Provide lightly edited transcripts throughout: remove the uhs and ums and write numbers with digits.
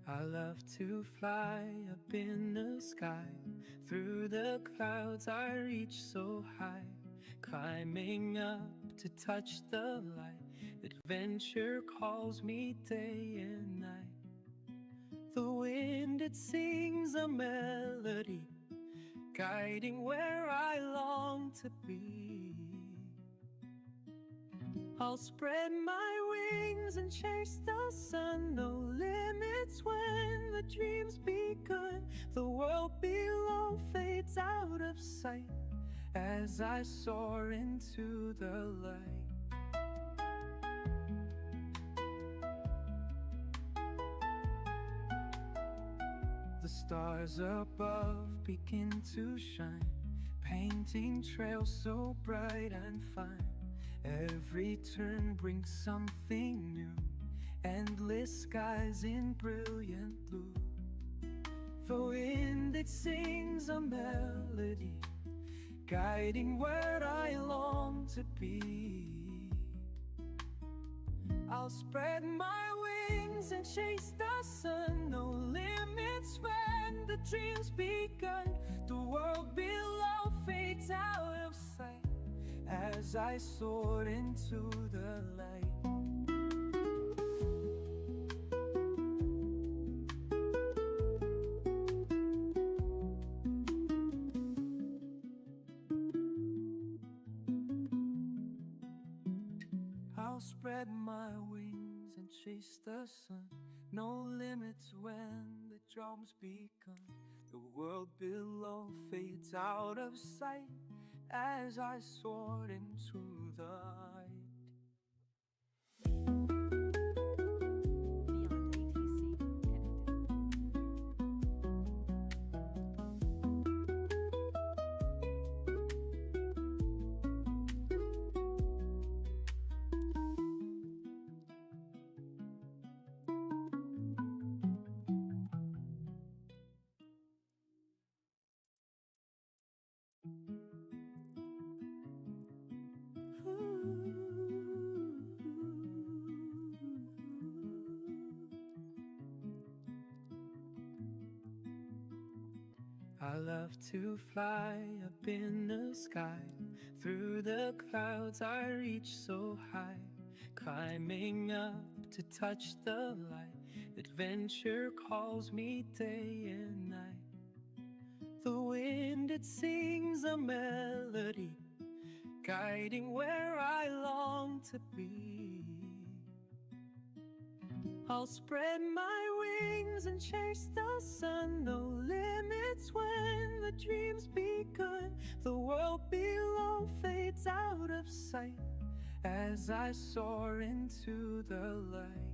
I love to fly up in the sky. Through the clouds I reach so high, climbing up to touch the light. Adventure calls me day and night. The wind, it sings a melody, guiding where I long to be. I'll spread my wings and chase the sun. No limits when the dream's begun. The world below fades out of sight as I soar into the light. The stars above begin to shine, painting trails so bright and fine. Every turn brings something new, endless skies in brilliant blue. The wind, it sings a melody, guiding where I long to be. I'll spread my wings and chase the sun. No limits when the dream's begun. The world below fades out of sight as I soar into the light. I'll spread my wings and chase the sun. No limits when the drums begun. The world below fades out of sight as I soared into the light. I love to fly up in the sky. Through the clouds I reach so high, climbing up to touch the light. Adventure calls me day and night. The wind, it sings a melody, guiding where I long to be. I'll spread my wings and chase the sun. No limits when the dream's begun. The world below fades out of sight as I soar into the light.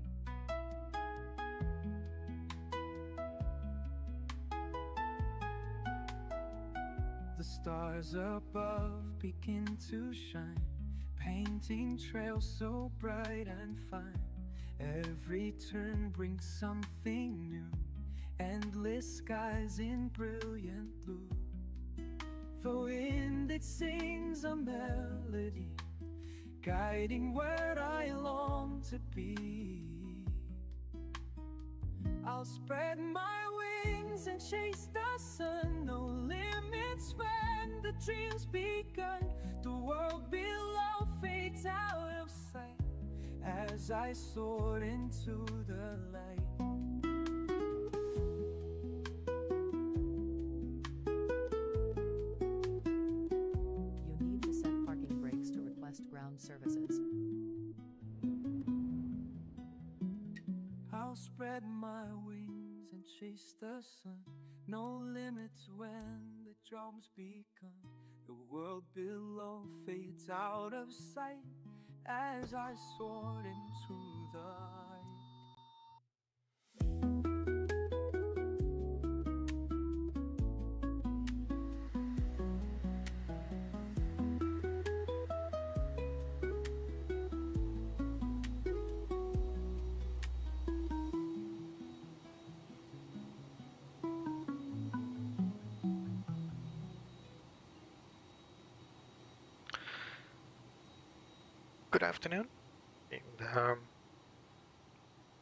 The stars above begin to shine, painting trails so bright and fine. Every turn brings something new, endless skies in brilliant blue. The wind, it sings a melody, guiding where I long to be. I'll spread my wings and chase the sun. No limits when the dream's begun. The world below fades out of sight as I soar into the light. You need to set parking brakes to request ground services. I'll spread my wings and chase the sun. No limits when the drums begun. The world below fades out of sight as I soared into the light. Good afternoon, and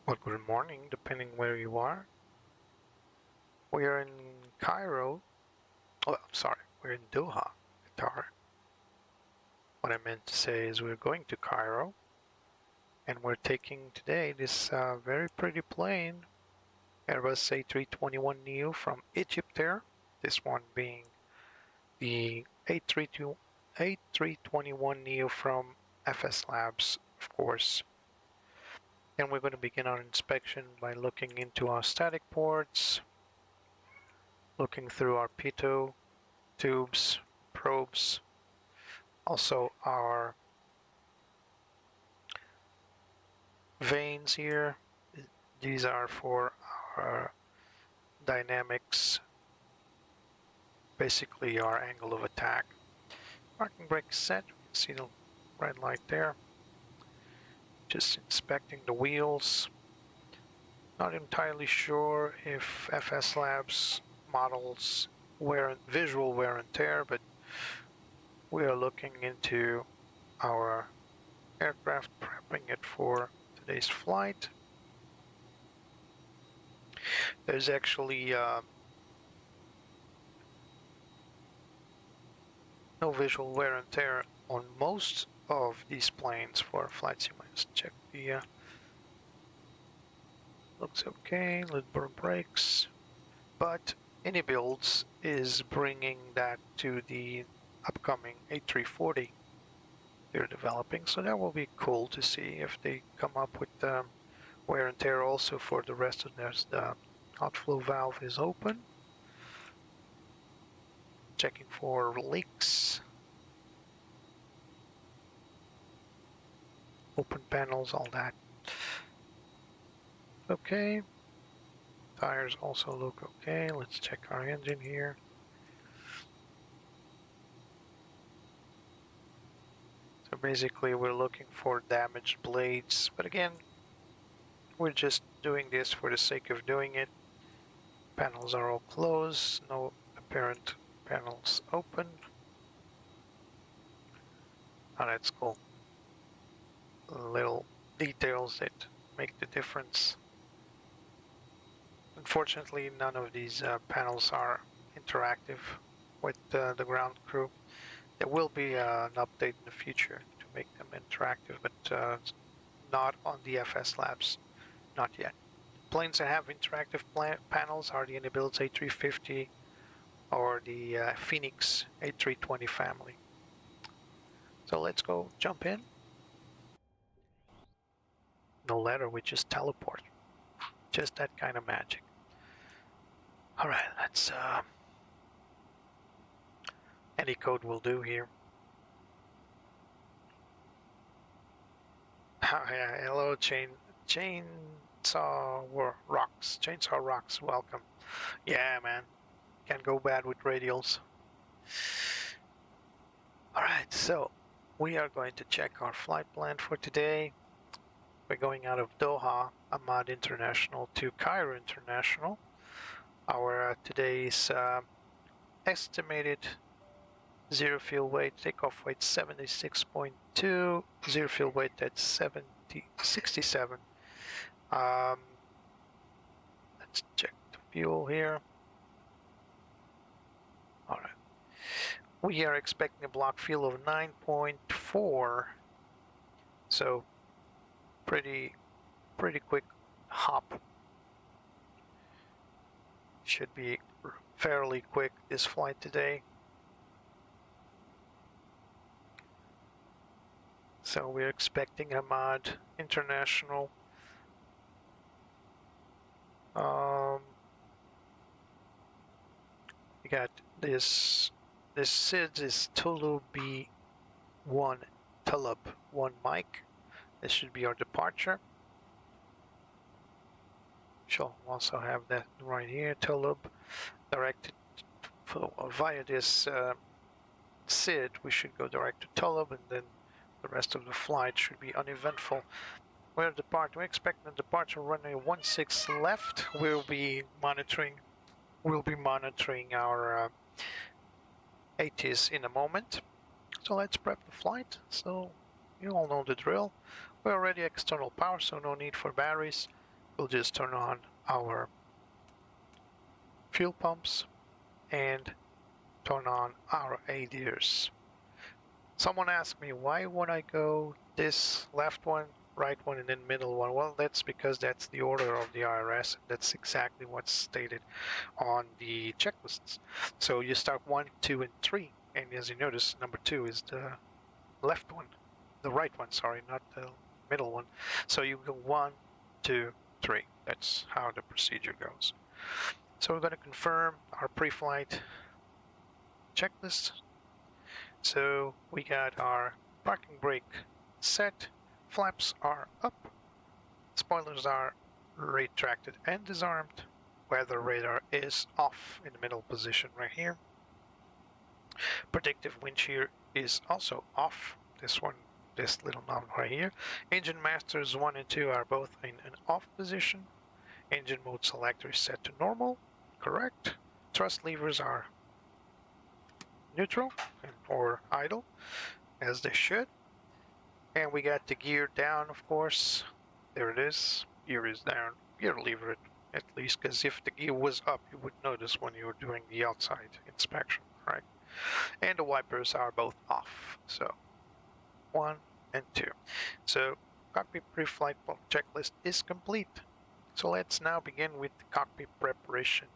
well, good morning, depending where you are. We're in Cairo. Oh, sorry, we're in Doha, Qatar. What I meant to say is we're going to Cairo, and we're taking today this very pretty plane, Airbus A321NEO from Egypt Air. This one being the A321NEO from FS Labs, of course. And we're going to begin our inspection by looking into our static ports, looking through our pitot tubes, probes, also our vanes here. These are for our dynamics, basically our angle of attack. Parking brake set, you can see the red light there. Just inspecting the wheels. Not entirely sure if FS Labs models visual wear and tear, but we are looking into our aircraft, prepping it for today's flight. There's actually no visual wear and tear on most of these planes for flight simulators. Check the looks okay, little brakes, but Inibuilds is bringing that to the upcoming A340 they're developing, so that will be cool to see if they come up with wear and tear also for the rest of theirs. The outflow valve is open. Checking for leaks. Open panels, all that. Okay. Tires also look okay. Let's check our engine here. So basically we're looking for damaged blades, but again, we're just doing this for the sake of doing it. Panels are all closed, no apparent panels open. Oh, that's cool. Little details that make the difference. Unfortunately, none of these panels are interactive with the ground crew. There will be an update in the future to make them interactive, but not on the FS Labs, not yet. Planes that have interactive panels are the Inibuilds A350 or the Phoenix A320 family. So let's go jump in. No ladder, we just teleport. Just that kind of magic. All right, let's any code will do here. Hello, Chainsaw Rocks, welcome. Yeah, man, can't go bad with radials. All right, so we are going to check our flight plan for today. We're going out of Doha, Ahmad International to Cairo International. Our today's estimated zero fuel weight, takeoff weight 76.2, zero fuel weight at 67. Let's check the fuel here. All right. We are expecting a block fuel of 9.4, so pretty quick hop. Should be fairly quick this flight today. So we're expecting Ahmad International. We got this SIDS is Tulu B1 Talab 1 Mike. This should be our departure. Shall also have that right here, Talab directed via this SID. We should go direct to Talab, and then the rest of the flight should be uneventful. We're expecting a departure runway 16 left. We'll be monitoring our ATC in a moment. So let's prep the flight. So you all know the drill. We're already external power, so no need for batteries. We'll just turn on our fuel pumps and turn on our ADIRs. Someone asked me, why would I go this left one, right one, and then middle one? Well, that's because that's the order of the IRS. That's exactly what's stated on the checklists. So you start 1, 2, and 3. And as you notice, number 2 is the left one, the right one, sorry, not the middle one. So you go 1, 2, 3. That's how the procedure goes. So we're going to confirm our pre-flight checklist. So we got our parking brake set, flaps are up, spoilers are retracted and disarmed, weather radar is off in the middle position right here. Predictive wind shear is also off, this one, this little knob right here. Engine masters 1 and 2 are both in an off position. Engine mode selector is set to normal, correct. Thrust levers are neutral or idle, as they should. And we got the gear down, of course. There it is. Gear is down. Gear lever at least, because if the gear was up, you would notice when you were doing the outside inspection, right? And the wipers are both off. So 1 and 2. So cockpit pre-flight checklist is complete. So let's now begin with the cockpit preparation.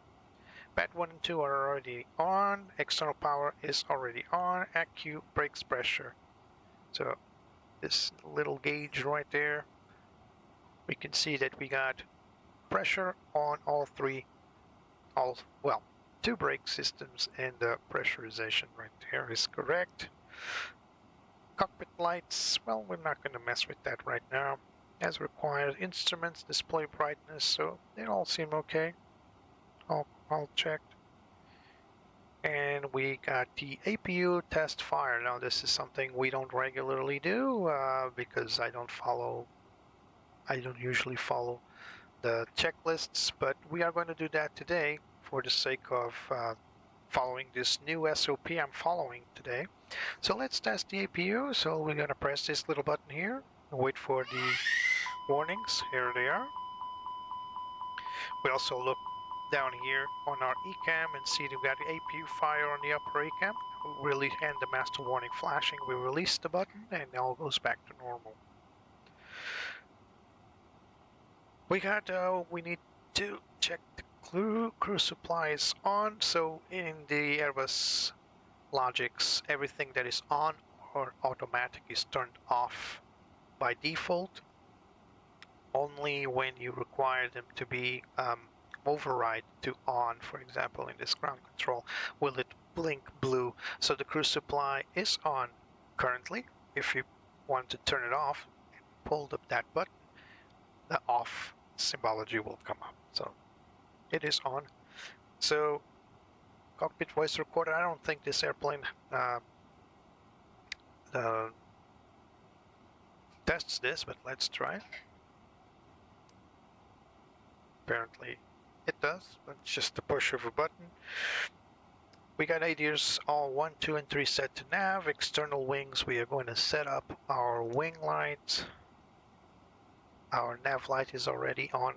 Pad 1 and 2 are already on. External power is already on. ACU brakes pressure. So this little gauge right there, we can see that we got pressure on all three, well, 2 brake systems, and the pressurization right there is correct. Cockpit lights, well, we're not going to mess with that right now. As required, instruments, display brightness, so they all seem okay. All checked. And we got the APU test fire. Now this is something we don't regularly do because I don't usually follow the checklists, but we are going to do that today for the sake of following this new SOP I'm following today. So let's test the APU. So we're going to press this little button here and wait for the warnings. Here they are. We also look down here on our ECAM and see we've got the APU fire on the upper ECAM. And the master warning flashing. We release the button and it all goes back to normal. We need to check the crew supplies on. So in the Airbus logics, everything that is on or automatic is turned off by default. Only when you require them to be override to on, for example, in this ground control, will it blink blue. So the crew supply is on currently. If you want to turn it off, pull up that button, the off symbology will come up. So it is on. So cockpit voice recorder, I don't think this airplane tests this, but let's try it. Apparently it does, but it's just the push of a button. We got ADIRs all 1, 2, and 3 set to nav. External wings, we are going to set up our wing lights. Our nav light is already on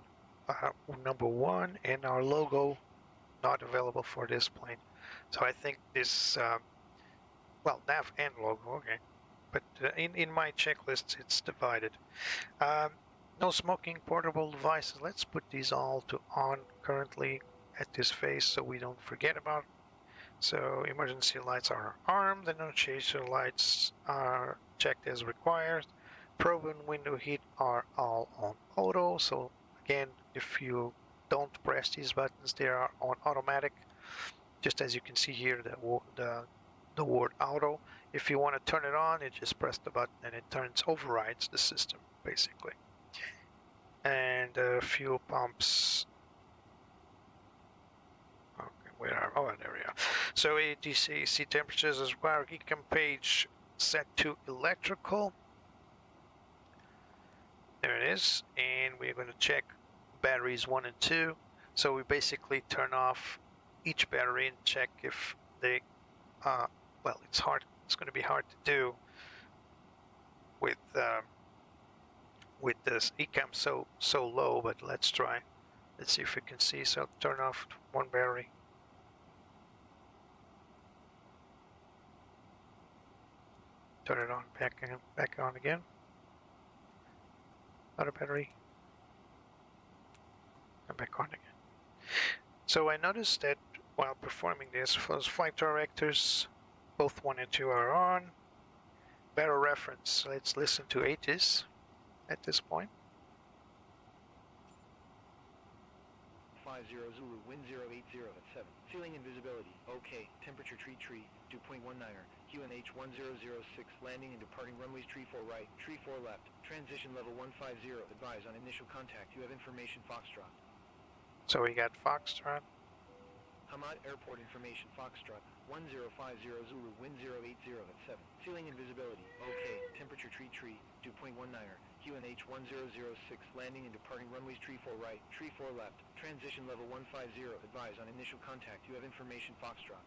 number 1, and our logo not available for this plane. So I think this, well, nav and logo, okay. But in my checklists, it's divided. No smoking, portable devices. Let's put these all to on currently at this phase so we don't forget about it. So emergency lights are armed. The no chaser lights are checked as required. Probe and window heat are all on auto. So again, if you don't press these buttons, they are on automatic. Just as you can see here, the word auto. If you want to turn it on, you just press the button and it overrides the system basically. And fuel pumps. Okay, where are? Oh, there we are. So ATC temperatures as required. ECAM page set to electrical. There it is. And we're going to check batteries 1 and 2. So we basically turn off each battery and check if they. Well, it's hard. It's going to be hard to do with this ECAM so low, but let's try. Let's see if we can see. So turn off one battery. Turn it on, back on again. Another battery. And back on again. So I noticed that while performing this, those flight directors, both 1 and 2 are on. Barrel reference. Let's listen to ATIS at this point. 50 Zulu, wind 080 at 7. Ceiling and visibility, okay. Temperature tree, dew point 19er. QNH 1006, landing and departing runways tree 4 right, tree 4 left. Transition level 150, advise on initial contact. You have information Foxtrot. So we got Foxtrot. Hamad Airport information Foxtrot. 1050 Zulu, wind 080 at 7. Ceiling and visibility, okay. Temperature tree, dew point 19er. QNH 1006, landing and departing runways tree 4 right, tree 4 left. Transition level 150, advise on initial contact. You have information Foxtrot.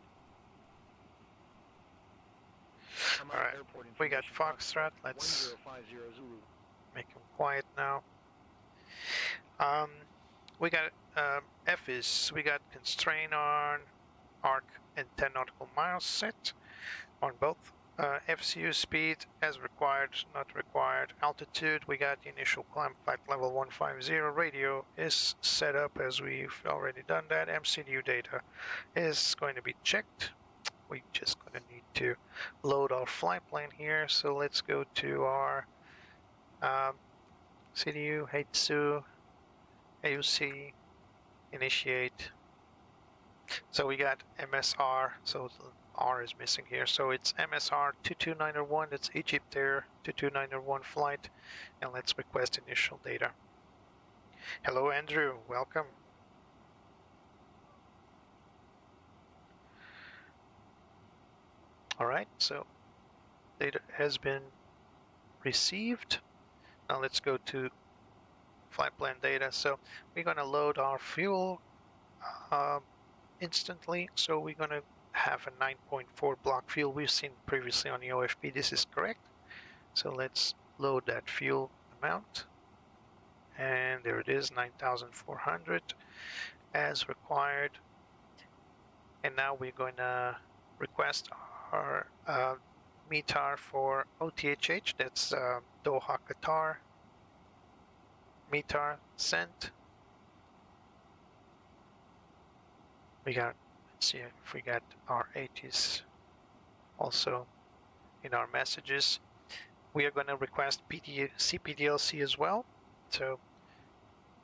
Alright, we got Foxtrot. Let's make him quiet now. We got FS. We got constraint on, arc and 10 nautical miles set on both. FCU speed as required, not required. Altitude, we got the initial climb flight level 150. Radio is set up as we've already done that. MCDU data is going to be checked. We just gonna need to load our flight plan here. So let's go to our CDU, Heitsu, AUC, initiate. So we got MSR, so R is missing here. So it's MSR 22901, that's Egypt Air 22901 flight. And let's request initial data. Hello Andrew, welcome. Alright, so data has been received. Now let's go to flight plan data. So we're going to load our fuel instantly. So we're going to have a 9.4 block fuel we've seen previously on the OFP. This is correct. So let's load that fuel amount. And there it is, 9,400 as required. And now we're going to request our METAR for OTHH. That's Doha, Qatar. METAR sent. We got, let's see if we got our ATIS also in our messages. We are going to request CPDLC as well. So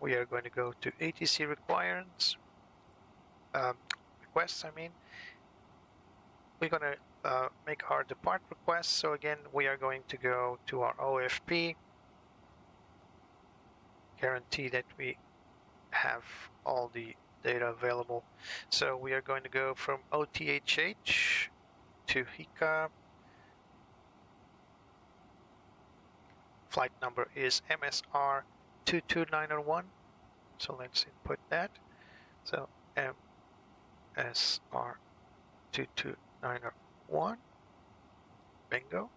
we are going to go to ATC requirements, requests, I mean. We're going to make our depart request. So again, we are going to go to our OFP, guarantee that we have all the data available. So we are going to go from OTHH to HICA. Flight number is MSR 22901. So let's input that. So MSR 22901. Bingo.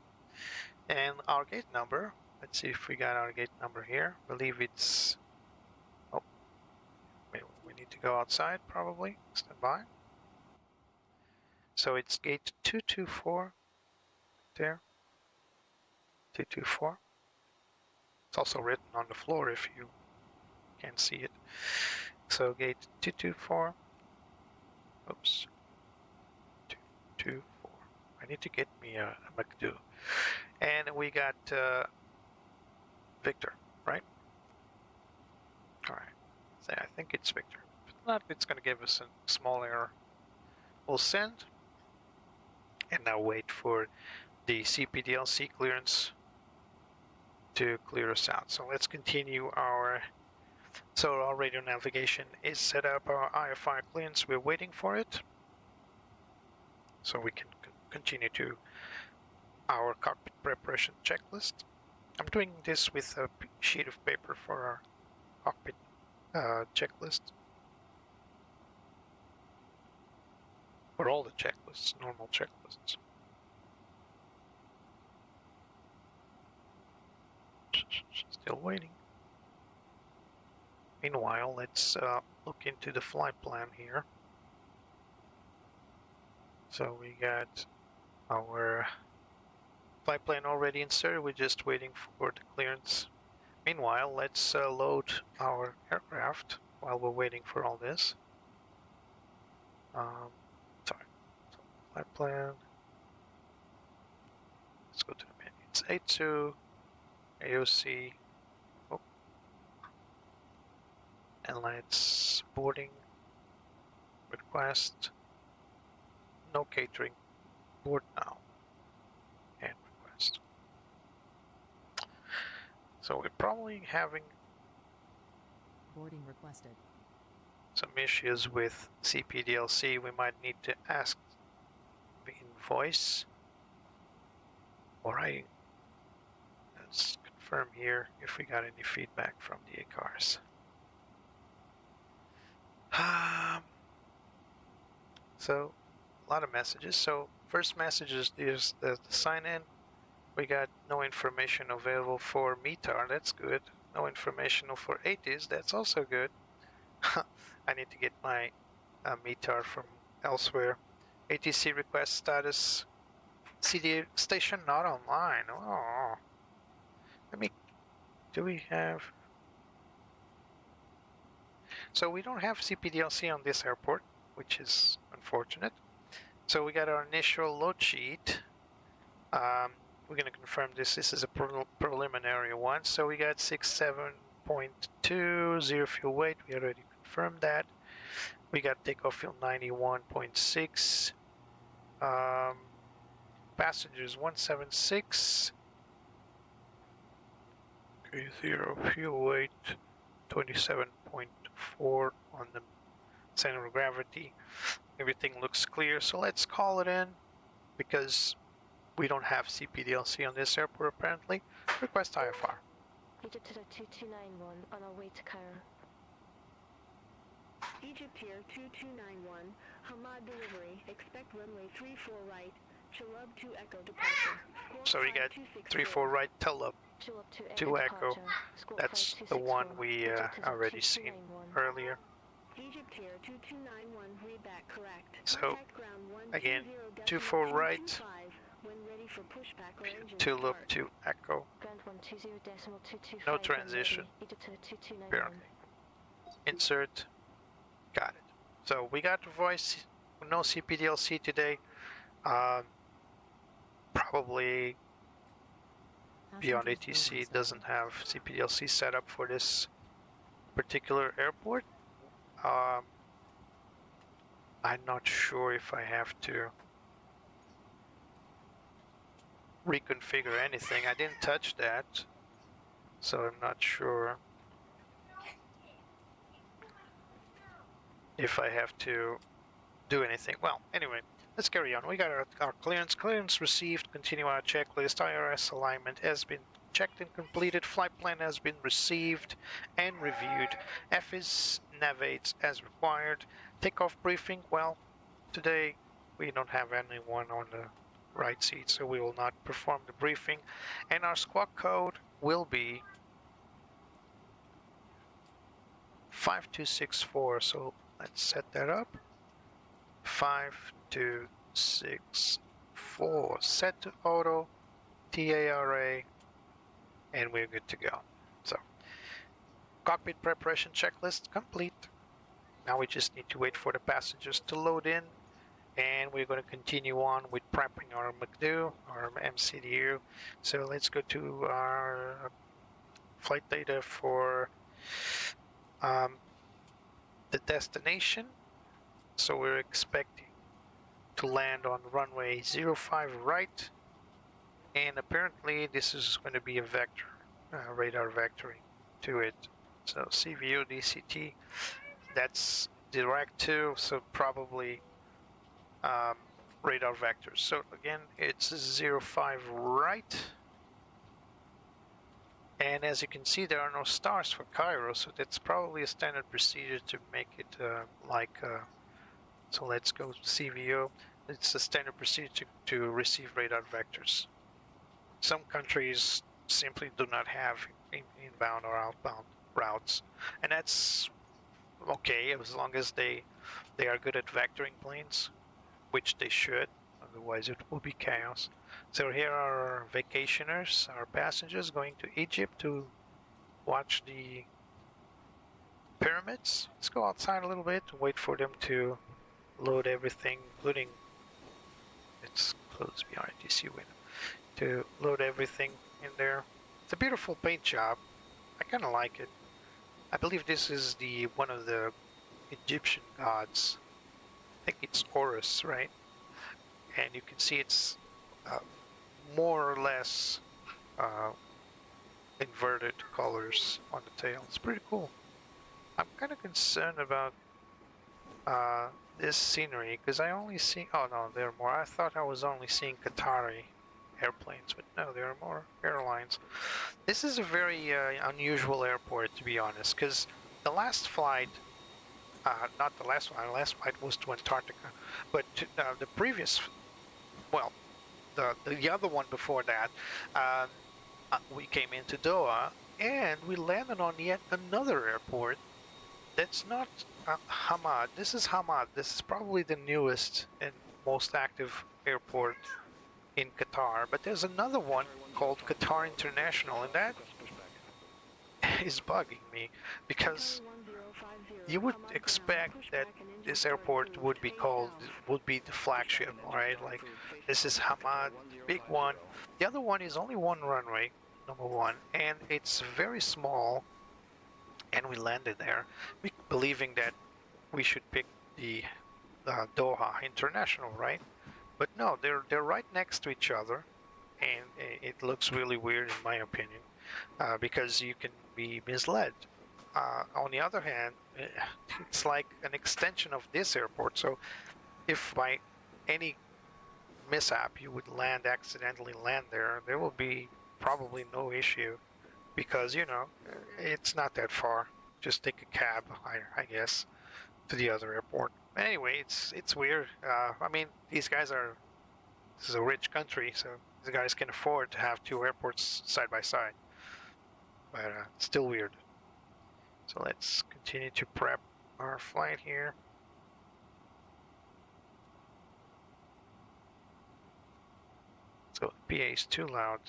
And our gate number. Let's see if we got our gate number here. I believe it's, oh, we need to go outside probably. Stand by. So it's gate 224 there. 224. It's also written on the floor if you can't see it. So gate 224. Oops. 224. I need to get me a McDo. And we got Victor, right? All right. So I think it's Victor. If not, it's going to give us a small error. We'll send. And now wait for the CPDLC clearance to clear us out. So let's continue our, so our radio navigation is set up, our IFR clearance, we're waiting for it. So we can continue to our cockpit preparation checklist. I'm doing this with a sheet of paper for our cockpit checklist. For all the checklists, normal checklists. Still waiting. Meanwhile, let's look into the flight plan here. So we got our flight plan already inserted. We're just waiting for the clearance. Meanwhile, let's load our aircraft while we're waiting for all this. Sorry, so flight plan. Let's go to the menu. It's A2, AOC. Oh. And let's boarding request. No catering. Board now. And request. So we're probably having Boarding requested. some issues with CPDLC. We might need to ask in voice. Or let's confirm here if we got any feedback from the cars. So a lot of messages. So first message is the sign in. We got no information available for METAR. That's good. No information for ATIS. That's also good. I need to get my METAR from elsewhere. ATC request status. CD station not online. Oh, do we have? So we don't have CPDLC on this airport, which is unfortunate. So we got our initial load sheet. We're going to confirm this. This is a preliminary one. So we got 67.2, 0 fuel weight. We already confirmed that. We got takeoff fuel 91.6. Passengers 176. Okay, 0 fuel weight 27.4 on the center of gravity. Everything looks clear, so let's call it in because we don't have CPDLC on this airport apparently. Request IFR. Egypt 2291 on our way to Cairo. Egypt here 2291, Hamad delivery, expect runway 34 right, Chalub 2 Echo departure. So we got 34 right, Chalub 2 Echo. That's the one we already seen earlier. Egypt here 2291, read that correct. So again, 24 right, when ready for pushback or engine Chalub start. 2 Echo. Ground 120.225. No transition. Egypt 2291. Apparently. Insert. Got it. So we got the voice, no CPDLC today. Probably Beyond ATC doesn't have CPDLC set up for this particular airport. I'm not sure if I have to reconfigure anything. I didn't touch that, so I'm not sure if I have to do anything. Well, anyway, let's carry on. We got our clearance received. Continue our checklist. IRS alignment has been checked and completed. Flight plan has been received and reviewed. FS navigates as required. Takeoff briefing. Well, today we don't have anyone on the right seat, so we will not perform the briefing. And our squawk code will be 5264. So let's set that up. 5264. Set to auto, TARA, and we're good to go. So, cockpit preparation checklist complete. Now we just need to wait for the passengers to load in, and we're going to continue on with prepping our MCDU, our MCDU. So let's go to our flight data for the destination. So we're expecting to land on runway 05 right, and apparently this is going to be a vector, radar vectoring to it. So CVO DCT, that's direct to, so probably radar vectors. So again, it's 05 right, and as you can see, there are no stars for Cairo, so that's probably a standard procedure to make it so let's go to CVO. It's a standard procedure to receive radar vectors. Some countries simply do not have inbound or outbound routes, and that's okay as long as they are good at vectoring planes, which they should. Otherwise, it will be chaos. So here are our vacationers, our passengers going to Egypt to watch the pyramids. Let's go outside a little bit and wait for them to load everything, including, let's close the ATC window, to load everything in there. It's a beautiful paint job. I kind of like it. I believe this is the one of the Egyptian gods. I think it's Horus, right? And you can see it's more or less inverted colors on the tail. It's pretty cool. I'm kind of concerned about this scenery because I only see. Oh no, there are more. I thought I was only seeing Qatari airplanes, but no, there are more airlines. This is a very unusual airport, to be honest, because the last flight, not the last one, the last flight was to Antarctica, but the previous, well, the other one before that, we came into Doha and we landed on yet another airport that's not Hamad. This is Hamad. This is probably the newest and most active airport in Qatar, but there's another one called Qatar International, and that is bugging me because you would expect that this airport would be the flagship, right? Like, this is Hamad, big one. The other one is only one runway, number one, and it's very small, and we landed there believing that we should pick the Doha International, right? But no, they're right next to each other, and it looks really weird in my opinion, because you can be misled. On the other hand, it's like an extension of this airport. So if by any mishap you would accidentally land there, there will be probably no issue because, you know, it's not that far. Just take a cab, I guess, to the other airport. Anyway, it's weird. I mean, this is a rich country, so these guys can afford to have two airports side by side. But still weird. So let's continue to prep our flight here. So the PA is too loud.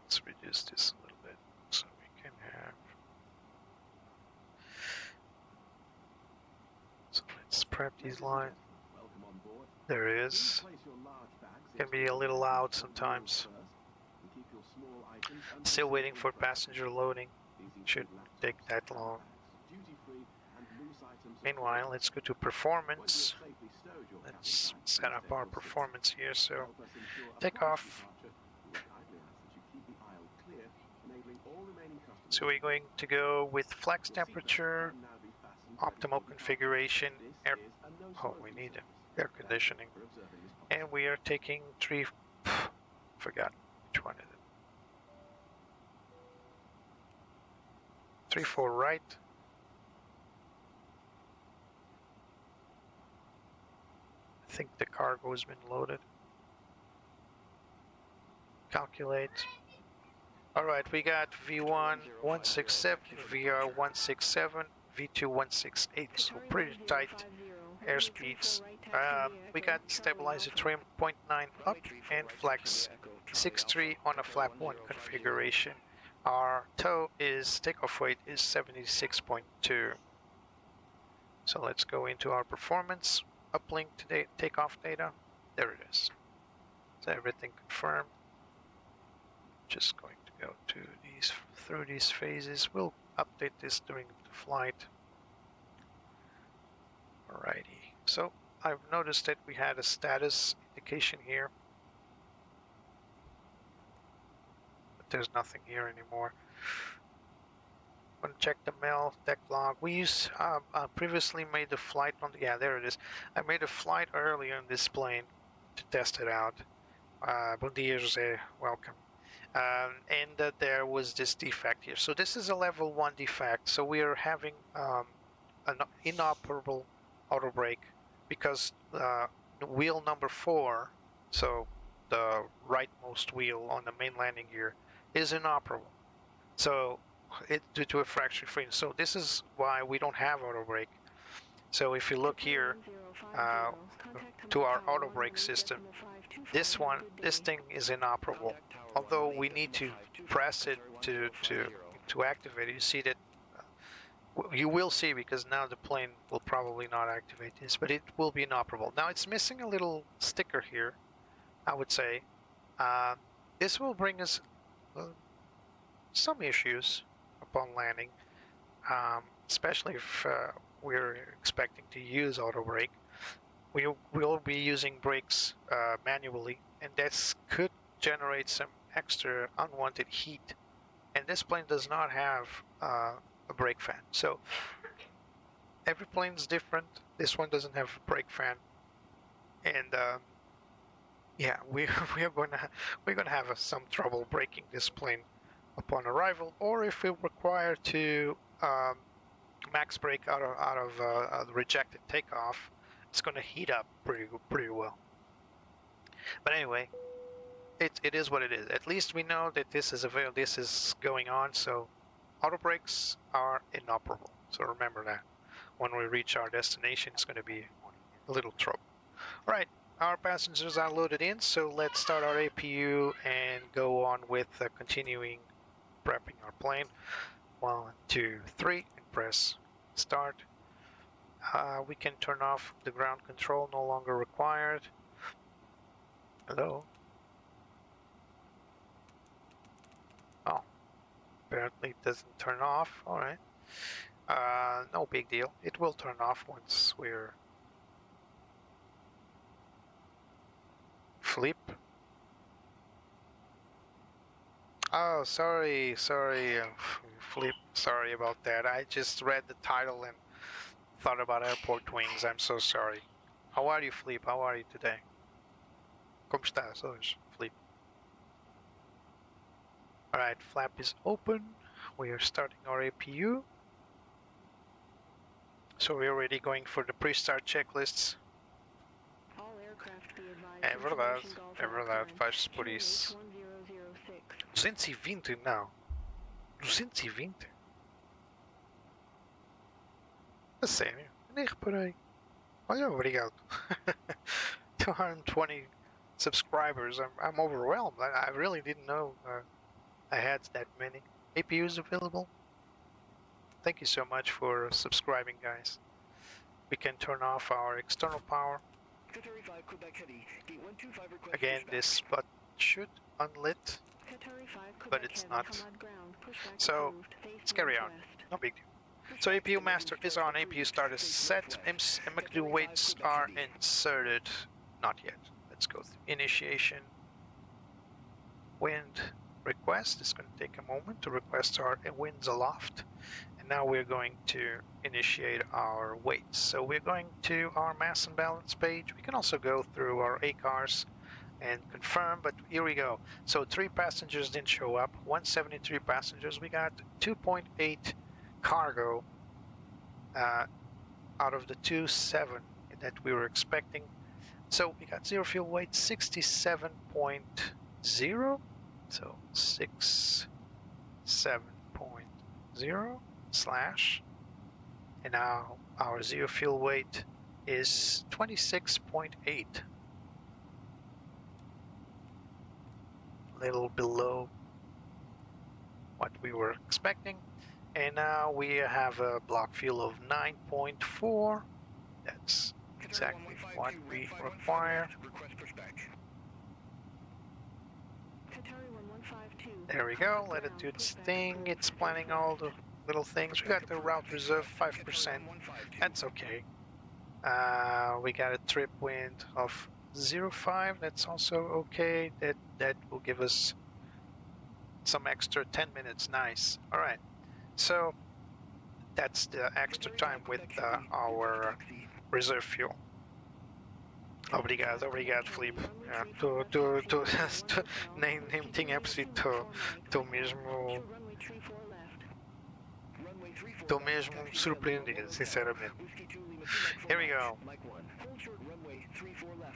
Let's reduce this a little bit so we can have. So let's prep these lines. There it is. Can be a little loud sometimes. Still waiting for passenger loading. Shouldn't take that long. Meanwhile, let's go to performance. Let's set up our performance here. So take off. So we're going to go with flex temperature, optimal configuration, we need air conditioning. And we are taking forgot which one is it. 3-4 right. I think the cargo has been loaded. Calculate. Alright, we got V1 167, VR 167, V2 168, so pretty tight airspeeds. We got stabilizer trim 0.9 up and flex 6.3 on a flap 1 configuration. Our takeoff weight is 76.2. So let's go into our performance. Uplink to takeoff data. There it is. So everything confirmed. Just going to go through these phases. We'll update this during the flight. Alrighty. So I've noticed that we had a status indication here, but there's nothing here anymore. I'm gonna check the mail deck log. We previously made the flight on the, yeah, there it is. I made a flight earlier on this plane to test it out. Bom dia, Jose. Welcome. And there was this defect here. So this is a level 1 defect. So we are having an inoperable auto brake because wheel number 4, so the rightmost wheel on the main landing gear, is inoperable. So due to a fracture free. So this is why we don't have auto brake. So if you look here to our auto brake system, this thing is inoperable. Although we need to press it to activate it. You see that you will see, because now the plane will probably not activate this, but it will be inoperable. Now it's missing a little sticker here, I would say. This will bring us some issues upon landing, especially if we're expecting to use auto brake. We will be using brakes manually, and this could generate some extra unwanted heat. And this plane does not have a brake fan, so every plane's different. This one doesn't have a brake fan, and yeah, we're gonna have some trouble braking this plane upon arrival, or if we require to max brake out of the rejected takeoff, it's gonna heat up pretty well. But anyway, it is what it is. At least we know that this is going on. So auto brakes are inoperable. So remember that when we reach our destination, it's going to be a little trouble. All right, our passengers are loaded in, so let's start our APU and go on with continuing prepping our plane. 1, 2, 3, and press start. We can turn off the ground control, no longer required. Hello. Oh, apparently it doesn't turn off. All right. No big deal. It will turn off once we're flip. Oh, sorry, flip. Sorry about that. I just read the title and thought about airport wings. I'm so sorry. How are you, Flip? How are you today? Como estás hoje, Flip? Alright, flap is open. We are starting our APU. So we're already going for the pre-start checklists. É verdade, faz por isso. 220 não. 220? A sério? Nem reparei. Olha, obrigado. 220 subscribers. I'm overwhelmed. I really didn't know I had that many APUs available. Thank you so much for subscribing, guys. We can turn off our external power. Again, this spot should unlit, but it's not. So let's carry on. No big deal. So APU master is on, APU start is set, McDo weights are inserted. Not yet. Let's go through initiation. Wind request. It's going to take a moment to request our winds aloft. And now we're going to initiate our weights. So we're going to our mass and balance page. We can also go through our ACARs and confirm, but here we go. So 3 passengers didn't show up, 173 passengers. We got 2.8 cargo out of the 2.7 that we were expecting. So we got zero fuel weight 67.0. So 67.0 slash, and now our zero fuel weight is 26.8. A little below what we were expecting. And now we have a block fuel of 9.4. That's exactly what we require. There we go. Let it do its thing. It's planning all the little things. We got the route reserve 5%. That's okay. We got a trip wind of 0.5. That's also okay. That will give us some extra 10 minutes. Nice. All right. So that's the extra time with our reserve fuel. Obrigado, Felipe. Nem tinha percebido. Estou mesmo surpreendido, sinceramente. Here we go.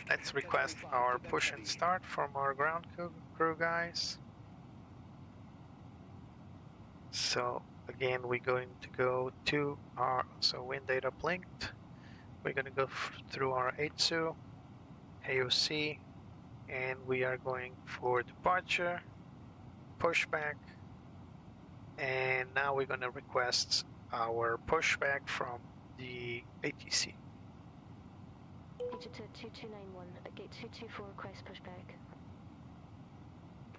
Let's request our push and start from our ground crew guys. So Again, we're going to go to our wind data blinked. We're going to go through our ATSU, AOC, and we are going for departure, pushback, and now we're going to request our pushback from the ATC. Egypt 2291, at gate 224, request pushback.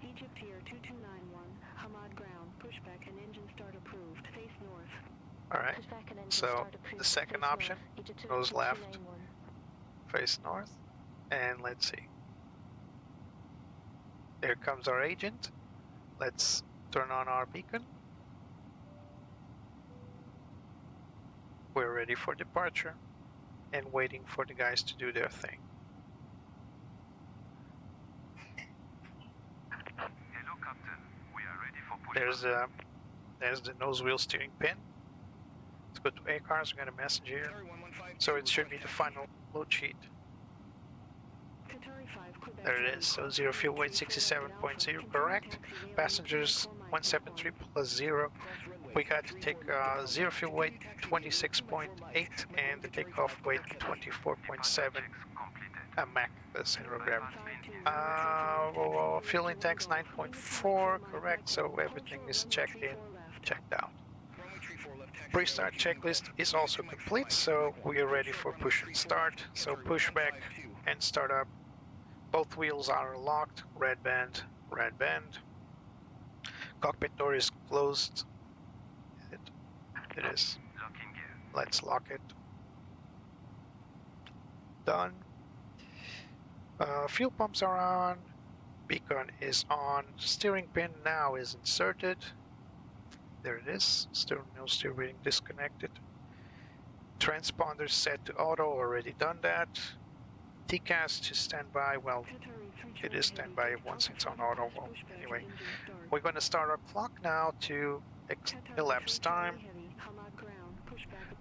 Egypt here, 2291, Hamad ground, pushback and engine start approved, face north. Alright, Pushback and engine so start approved, the second face option north. Egypt goes left, 2291. face north, and let's see. There comes our agent. Let's turn on our beacon. We're ready for departure and waiting for the guys to do their thing. Hello, Captain. We are ready for push. There's the nose wheel steering pin. Let's go to ACARS. We're gonna message here. So it should be the final load sheet. There it is. So 0 fuel weight 67.0, correct. Passengers 173 plus 0. We got to take 0 fuel weight 26.8 and the takeoff weight 24.7. Mach, the center of gravity. Fuel intakes 9.4, correct. So everything is checked in, checked out. Pre-start checklist is also complete, so we are ready for push and start. So pushback and start up. Both wheels are locked, red band, red band. Cockpit door is closed. It is. Let's lock it. Done. Fuel pumps are on. Beacon is on. Steering pin now is inserted. There it is. Still no steering reading disconnected. Transponder set to auto, already done that. TCAS to standby, well, it is standby once it's on auto. Well, anyway, we're going to start our clock now to elapse time.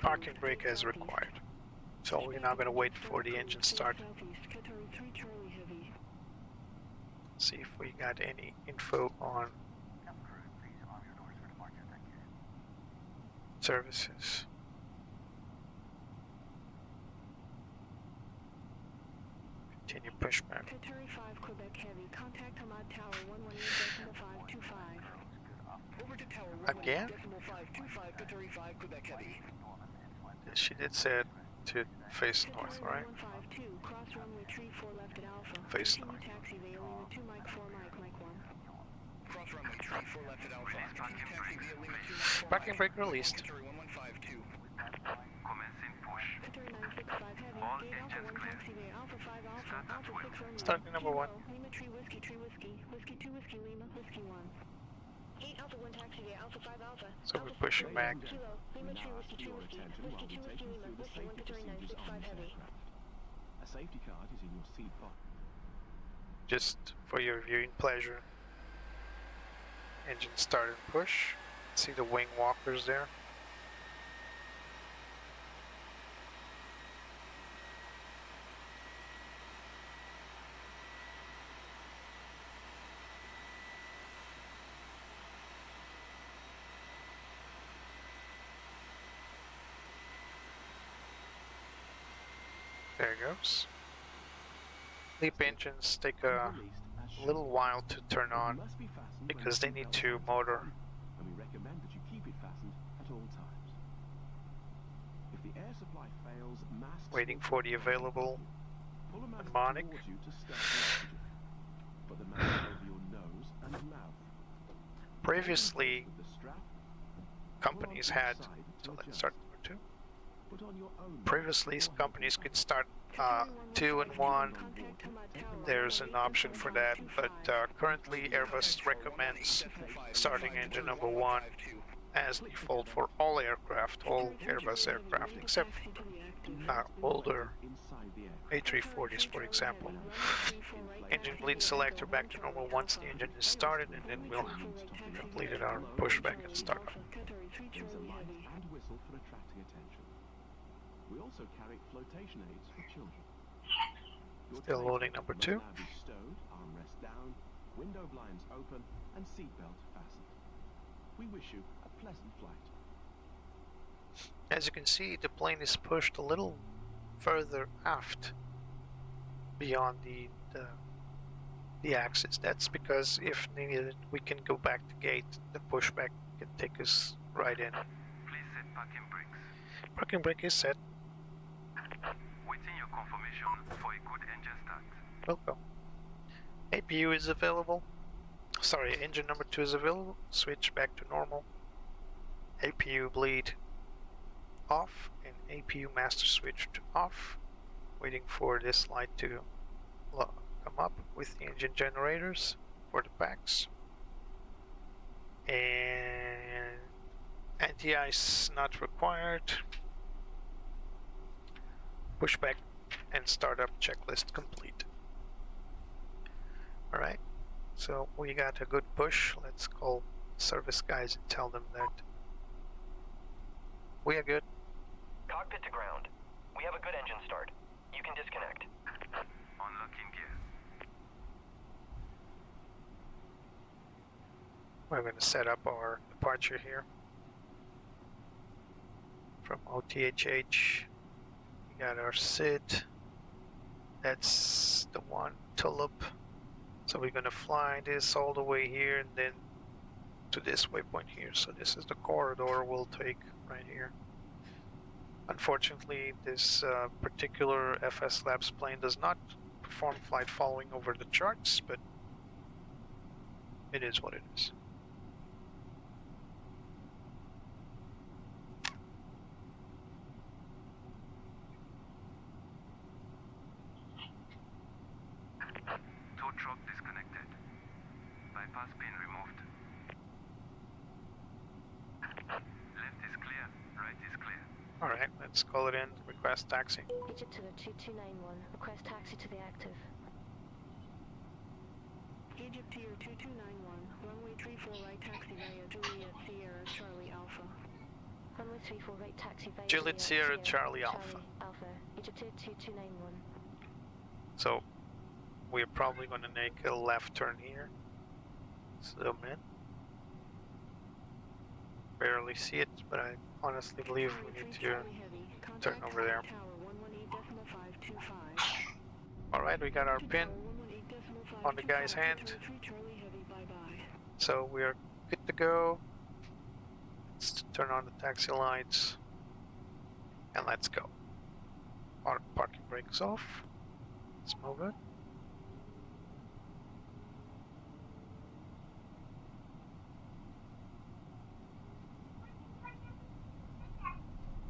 Parking brake as required. So we're now going to wait for the engine start. See if we got any info on services. Continue pushback. Qatari 5 Quebec Heavy, contact Hamad Tower 118.525. Over to Tower Again? 118.525, Qatari 5 Quebec Heavy. She did say it to face north, right? 152, cross runway 34 left at Alpha. Face Continue north. taxi via Lima 2 Mike 4 Mike Mike 1. Cross runway 34 left at Alpha. Continue taxi via Lima 2 Mike 4 Parking Mike. brake released. Qatari 1152. Commencing push. Qatari 965 Heavy, All gate Alpha engines 1 clear. taxi via Alpha 5 Alpha, Alpha 6 runway. Starting number 1. Lima Tree Whiskey, Whiskey 2 Whiskey Lima, Whiskey 1. 8 Alpha 1 taxi via Alpha 5 Alpha. So we're pushing back. Kilo, Lima Tree Whiskey 2 Whiskey, Whiskey 2 Whiskey Lima, Whiskey 1 Qatari 965 Heavy. A safety card is in your seat pocket. Just for your viewing pleasure. Engine start and push. See the wing walkers there. There it goes. Leap engines take a little while to turn on because they need to motor. And we recommend that you keep it fastened at all times. If the air supply fails, masks Waiting for the available pull a mask mnemonic. towards you to start oxygen. Put the mask over your nose and mouth. Previously, With the strap, companies had, so let's start number 2. put on your own Previously, companies could start 2 and 1. There's an option for that, but currently Airbus recommends starting engine number 1 as default for all aircraft, all Airbus aircraft, except older inside the air. A340s, for example. Engine bleed selector back to normal once the engine is started, and then we'll have completed our pushback and startup. There is a light and whistle for attracting attention. We also carry flotation aids for children. Your Still tray loading number must 2. now be stowed, armrest down, window blinds open, and seatbelt fastened. We wish you a pleasant flight. As you can see, the plane is pushed a little further aft beyond the axis. That's because if needed, we can go back to gate. The pushback can take us right in. Please set parking brakes. Parking brake is set. Waiting your confirmation for a good engine start. Welcome. APU is available. Sorry, engine number 2 is available. Switch back to normal. APU bleed off and APU master switch to off. Waiting for this light to come up with the engine generators for the packs. And anti-ice not required. Pushback and startup checklist complete. Alright, so we got a good push. Let's call service guys and tell them that we are good. Cockpit to ground. We have a good engine start. You can disconnect. Unlocking gear. We're going to set up our departure here from OTHH. We got our SID. That's the one, Tulip. So we're going to fly this all the way here and then to this waypoint here. So this is the corridor we'll take right here. Unfortunately, this particular FSLabs plane does not perform flight following over the charts, but it is what it is. Tow truck disconnected. Bypass pin removed. Left is clear, right is clear. Alright, let's call it in. Request taxi. Egypt to the 2291. Request taxi to the active. Egypt to your 2291. Runway 34 right taxi via Juliet Sierra Charlie Alpha. Runway 34 right taxi via Juliet Sierra Charlie Alpha. Alpha. Egypt to 2291. So we're probably going to make a left turn here. Zoom in. Barely see it, but I honestly believe we need to turn over there. Alright, we got our pin on the guy's hand. So we are good to go. Let's turn on the taxi lights and let's go. Our parking brake is off. Let's move it.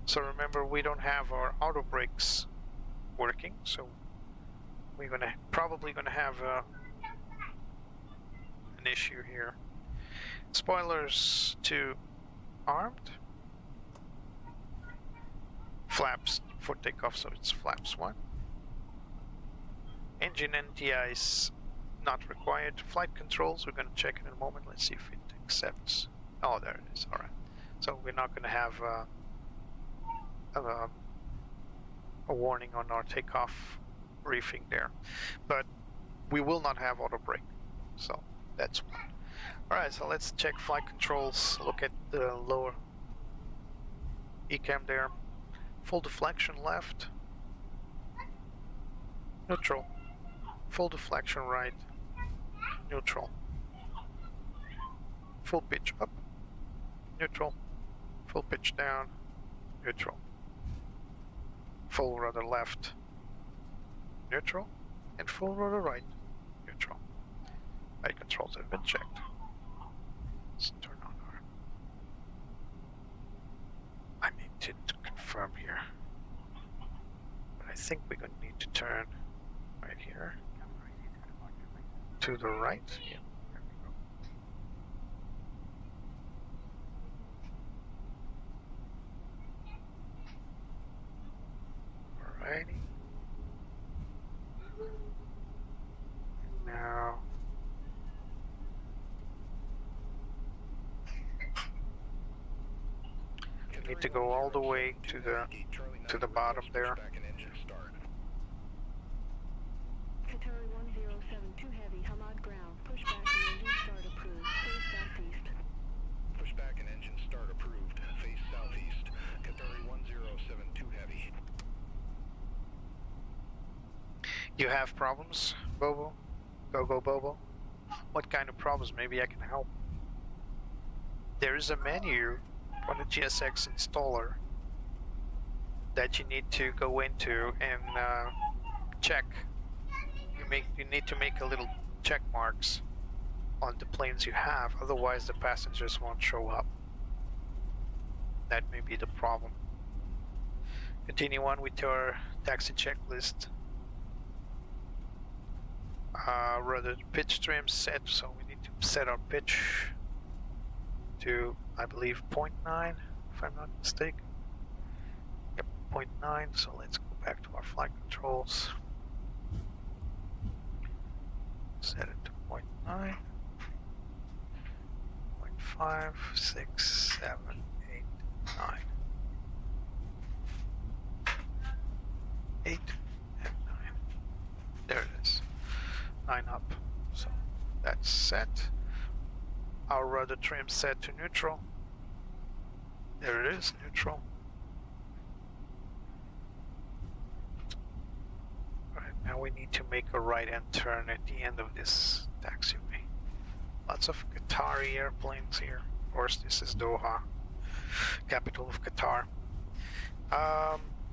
So remember, we don't have our auto brakes working, so we're probably gonna have an issue here. Spoilers 2 armed. Flaps for takeoff, so it's flaps 1. Engine NTIs not required. Flight controls, we're gonna check in a moment. Let's see if it accepts. Oh, there it is. All right. So we're not gonna have a warning on our takeoff briefing there, but we will not have auto brake, so that's one. Alright, so let's check flight controls, look at the lower ECAM there. Full deflection left, neutral, full deflection right, neutral, full pitch up, neutral, full pitch down, neutral. Full rudder left, neutral, and full rudder right, neutral. Flight controls have been checked. Let's turn on our... I need to confirm here. But I think we're going to need to turn right here. To the right. Yeah, there we go. Alrighty. Now we need to go all the way to the bottom there. Qatar 1072 Heavy, Hamad ground. Pushback and engine start approved. Face southeast. Pushback You have problems, Bobo? Go Bobo? What kind of problems? Maybe I can help. There is a menu on the GSX installer that you need to go into and check. You need to make a little check marks on the planes you have, otherwise the passengers won't show up. That may be the problem. Continue on with your taxi checklist. Rather pitch trim set, so we need to set our pitch to, I believe, 0.9, if I'm not mistaken. Yep, 0.9, so let's go back to our flight controls. Set it to 0.9, 0.5, 6, 7, 8, 9. 8 and 9. There it is. 9 up. So that's set. Our rudder trim set to neutral. There it is, neutral. Alright, now we need to make a right-hand turn at the end of this taxiway. Lots of Qatari airplanes here. Of course, this is Doha, capital of Qatar.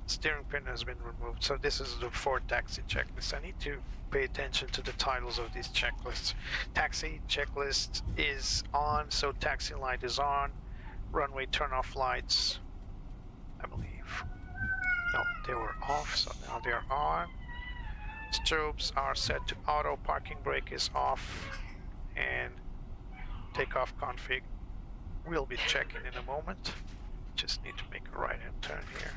Steering pin has been removed, so this is the Ford taxi checklist. I need to pay attention to the titles of these checklists. Taxi checklist is on, so taxi light is on. Runway turn-off lights, I believe. No, they were off, so now they're on. Strobes are set to auto. Parking brake is off, and takeoff config we'll be checking in a moment. Just need to make a right-hand turn here.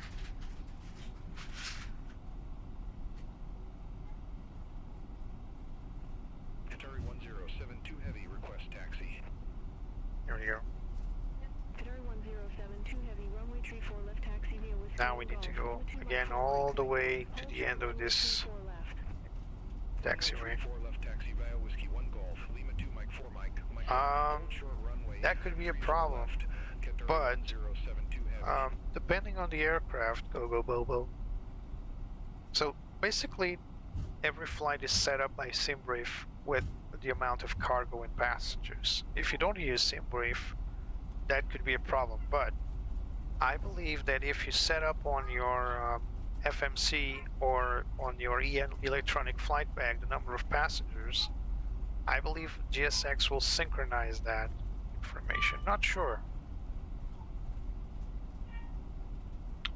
Qatari 1072 Heavy, request taxi. Here we go. Qatari 1072 Heavy, runway 34 left taxi via Whiskey Now we need to go again all the way to the end of this taxiway. That could be a problem, but depending on the aircraft, go Bobo. So basically, every flight is set up by Simbrief with the amount of cargo and passengers. If you don't use Simbrief, that could be a problem. But I believe that if you set up on your FMC or on your electronic flight bag the number of passengers, I believe GSX will synchronize that information. Not sure.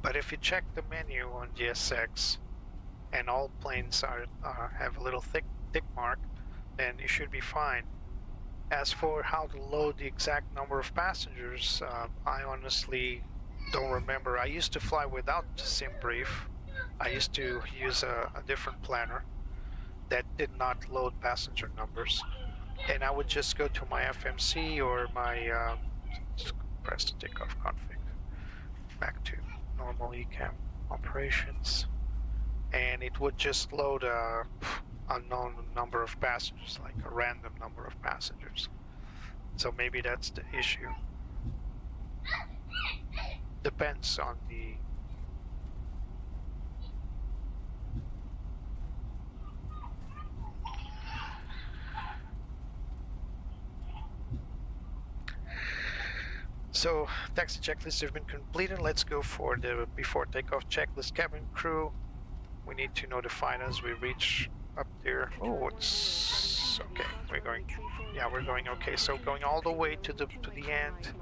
But if you check the menu on GSX and all planes have a little tick mark, then you should be fine. As for how to load the exact number of passengers, I honestly don't remember. I used to fly without Simbrief. I used to use a different planner that did not load passenger numbers, and I would just go to my FMC or my press the takeoff config, back to normal ECAM operations, and it would just load a unknown number of passengers, like a random number of passengers. So maybe that's the issue. Depends on the So taxi checklists have been completed. Let's go for the before takeoff checklist. Cabin crew, we need to notify us we reach up there. Oh, it's okay. We're going. Yeah, we're going. Okay, so going all the way to the end,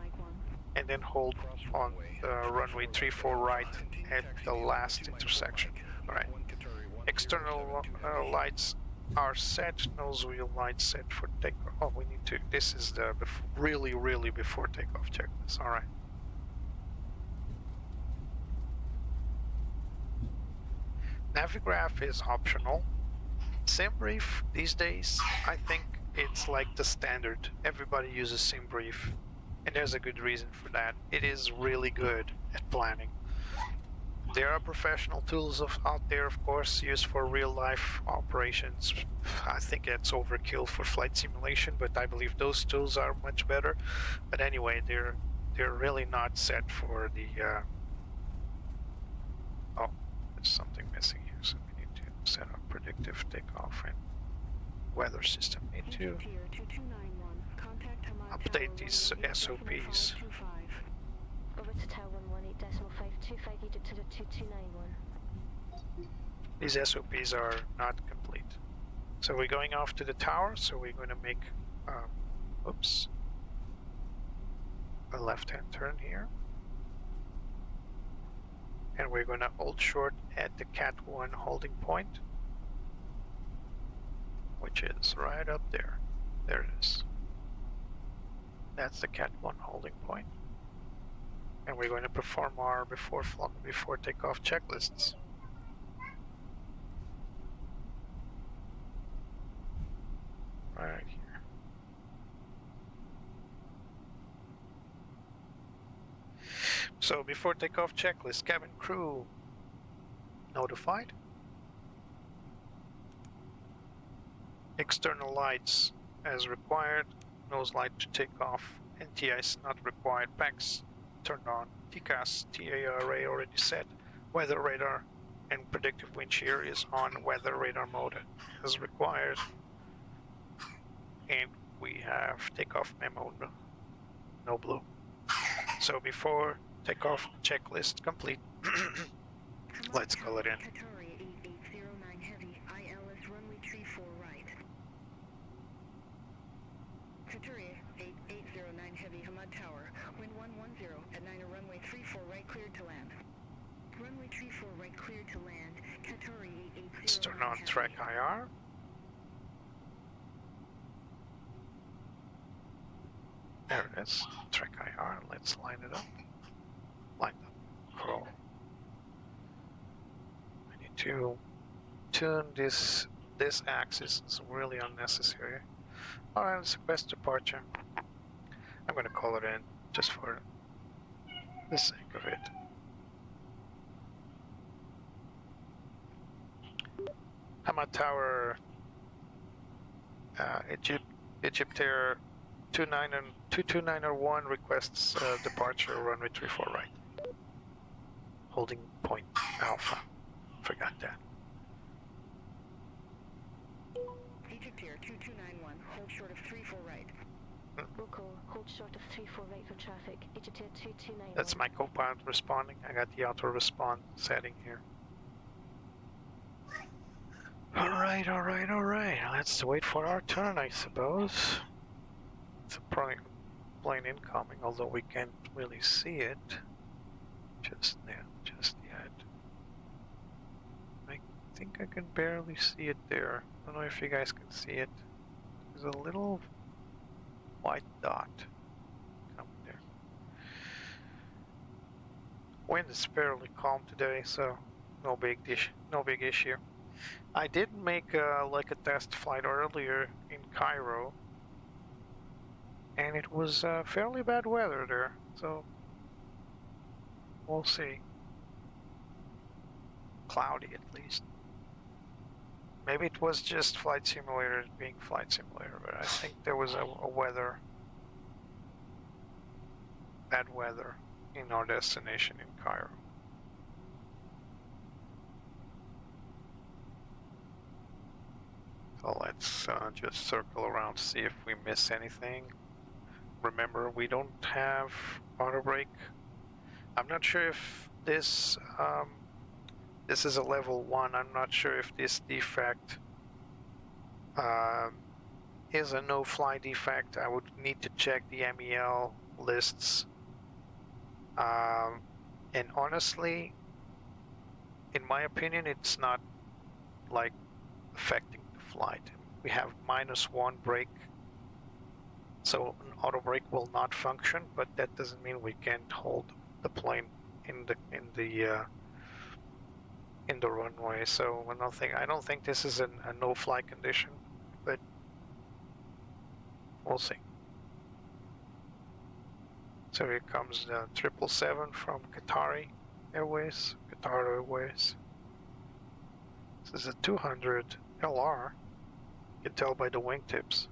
and then hold on the runway 34 right at the last intersection. All right. External lights are set. Nose wheel lights set for takeoff. Oh, we need to. This is the really before takeoff checklist. All right. Navigraph is optional. Simbrief these days, I think it's like the standard. Everybody uses Simbrief, and there's a good reason for that. It is really good at planning. There are professional tools out there, of course, used for real-life operations. I think that's overkill for flight simulation, but I believe those tools are much better. But anyway, they're really not set for the. Oh, there's something missing here, so we need to set up predictive system. Need to Egypt here 2291. Contact Hamad update Tower these 118.525. SOPs. Over to Tower 118.525 Egypt to the 2291. These SOPs are not complete. So we're going off to the tower, so we're going to make, oops, a left-hand turn here. And we're going to hold short at the Cat 1 holding point, which is right up there. There it is. That's the Cat 1 holding point. And we're going to perform our before takeoff checklists. Right here. So before takeoff checklist, cabin crew notified. External lights as required. Nose light to take off. NTIs not required. PACs turned on. TCAS TARA already set. Weather radar and predictive wind shear is on weather radar mode as required. And we have takeoff memo, no blue. So before takeoff checklist complete, let's call it in. Qatar 8809 heavy, ILS runway 34 right. Qatar 8809 heavy, Hamad Tower, wind 110 at 9 runway 34 right cleared to land. Runway 34 right cleared to land, Qatar 8809 Let's turn on track IR. There it is, track IR, let's line it up. Line up, crawl. I need to tune this axis, it's really unnecessary. Alright, it's a best departure. I'm gonna call it in, just for the sake of it. Hamad Tower, Egypt Air 22901 requests departure runway 34 right. Holding point Alpha. Forgot that. Egypt Air 2291, hold short of 34 right. Local, hold short of 34 right for traffic. Egypt Air 2291. That's my co-pilot responding. I got the auto respond setting here. Alright. Let's wait for our turn, I suppose. It's a plane incoming, although we can't really see it just yet. I think I can barely see it there. I don't know if you guys can see it. There's a little white dot coming there. Wind is fairly calm today, so no big issue. I did make like a test flight earlier in Cairo, and it was fairly bad weather there, so we'll see. Cloudy at least. Maybe it was just flight simulator being flight simulator, but I think there was a bad weather in our destination in Cairo. So let's just circle around, see if we miss anything. Remember, we don't have auto brake. I'm not sure if this this is a level 1. I'm not sure if this defect is a no-fly defect. I would need to check the MEL lists. And honestly, in my opinion, it's not like affecting the flight. We have -1 brake, so an auto brake will not function, but that doesn't mean we can't hold the plane in the runway. So I don't think this is a no-fly condition, but we'll see. So here comes the 777 from Qatar Airways. This is a 200 LR. You can tell by the wingtips.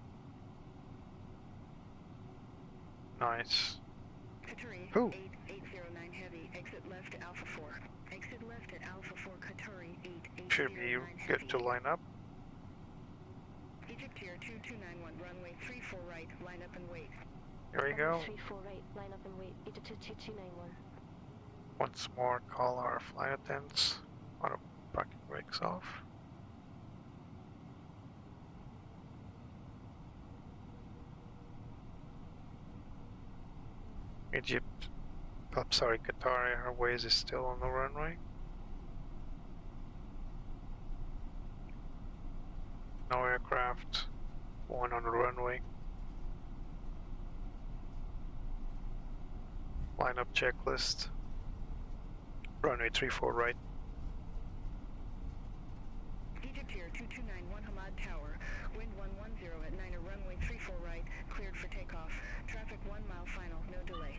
Nice. Qatari Who? 8809 heavy, exit left Alpha 4. Exit left at Alpha 4 Qatari 8809 Should be good to line up. Egypt here 2291, runway 34 right, line up and wait. Here we go. 34 right, line up and wait. 2291. Once more, call our flight attendants. Auto parking brakes off. Qatar Airways is still on the runway. No aircraft, one on the runway. Lineup checklist. Runway 34 right. Egypt here, 2291 Hamad Tower. Wind 110 at 9 runway 34 right, cleared for takeoff. Traffic 1 mile final, no delay.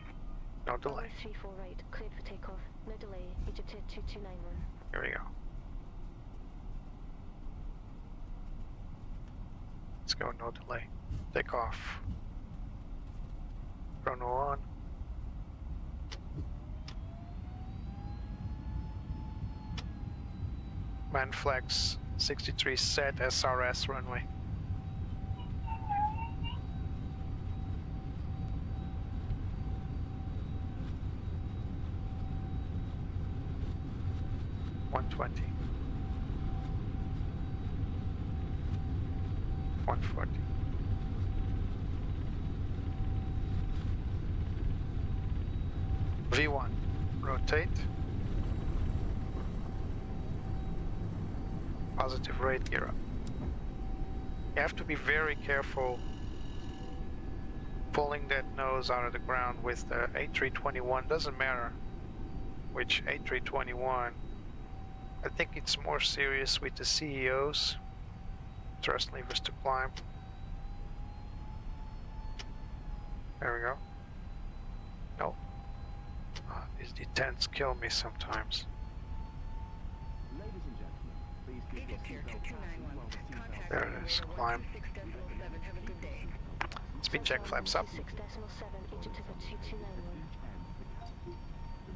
No delay. Runway 34 right, cleared for takeoff. No delay. Egypt here, 2291. Here we go. Let's go, no delay. Take off. Chrono on. Manflex 63 set SRS runway. $120. $140. V1. Rotate. Positive rate, gear up. You have to be very careful pulling that nose out of the ground with the A321. Doesn't matter which A321. I think it's more serious with the CEOs. Thrust levers to climb. There we go. No. These detents kill me sometimes. Ladies and gentlemen, please keep your Egypt here, seatbelt 2291. fastened well to seat Contact There it is, climb. 6.7. Have a good day. Speed check, flaps up. 6.7, Egypt here, 2291.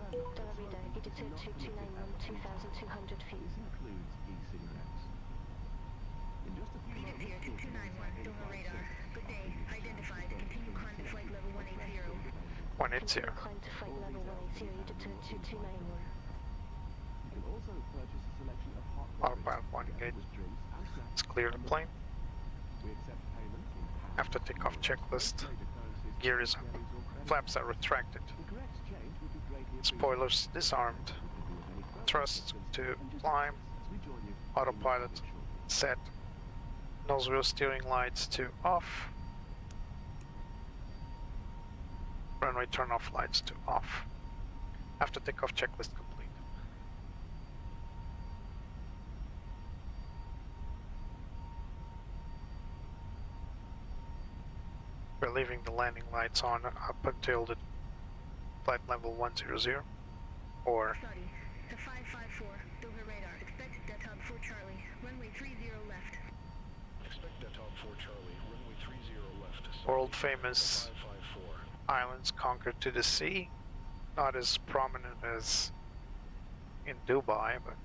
Dollar Reader, Egypt here, 2291, 2,200 feet. This includes e-cigarettes. In just a few Egypt here, moments, 2291, Doha radar. Good day. Identified. Continue climb to flight level 180. 180. Climb to flight level 180, Egypt here, 2291. you can also purchase a selection of hot Autopilot beverages, one together gate. with drinks and snacks. Let's clear the plane. We accept payment in cash, After takeoff checklist. major currencies, Gear is up. berries or credit. Flaps are retracted. The correct change would be greatly appreciated. Spoilers disarmed. We can be of any further Thrust assistance, to and just climb. as we join you in Autopilot your short set. Nose wheel steering lights to off. Runway turn off lights to off. After takeoff checklist complete. We're leaving the landing lights on up until the flight level 100 or Saudi to 554. Doha radar. Expect Detog 4 Charlie. Runway 30 left. Expect Detog 4 Charlie, runway 30 left. world famous 554. islands conquered to the sea. Not as prominent as in Dubai, but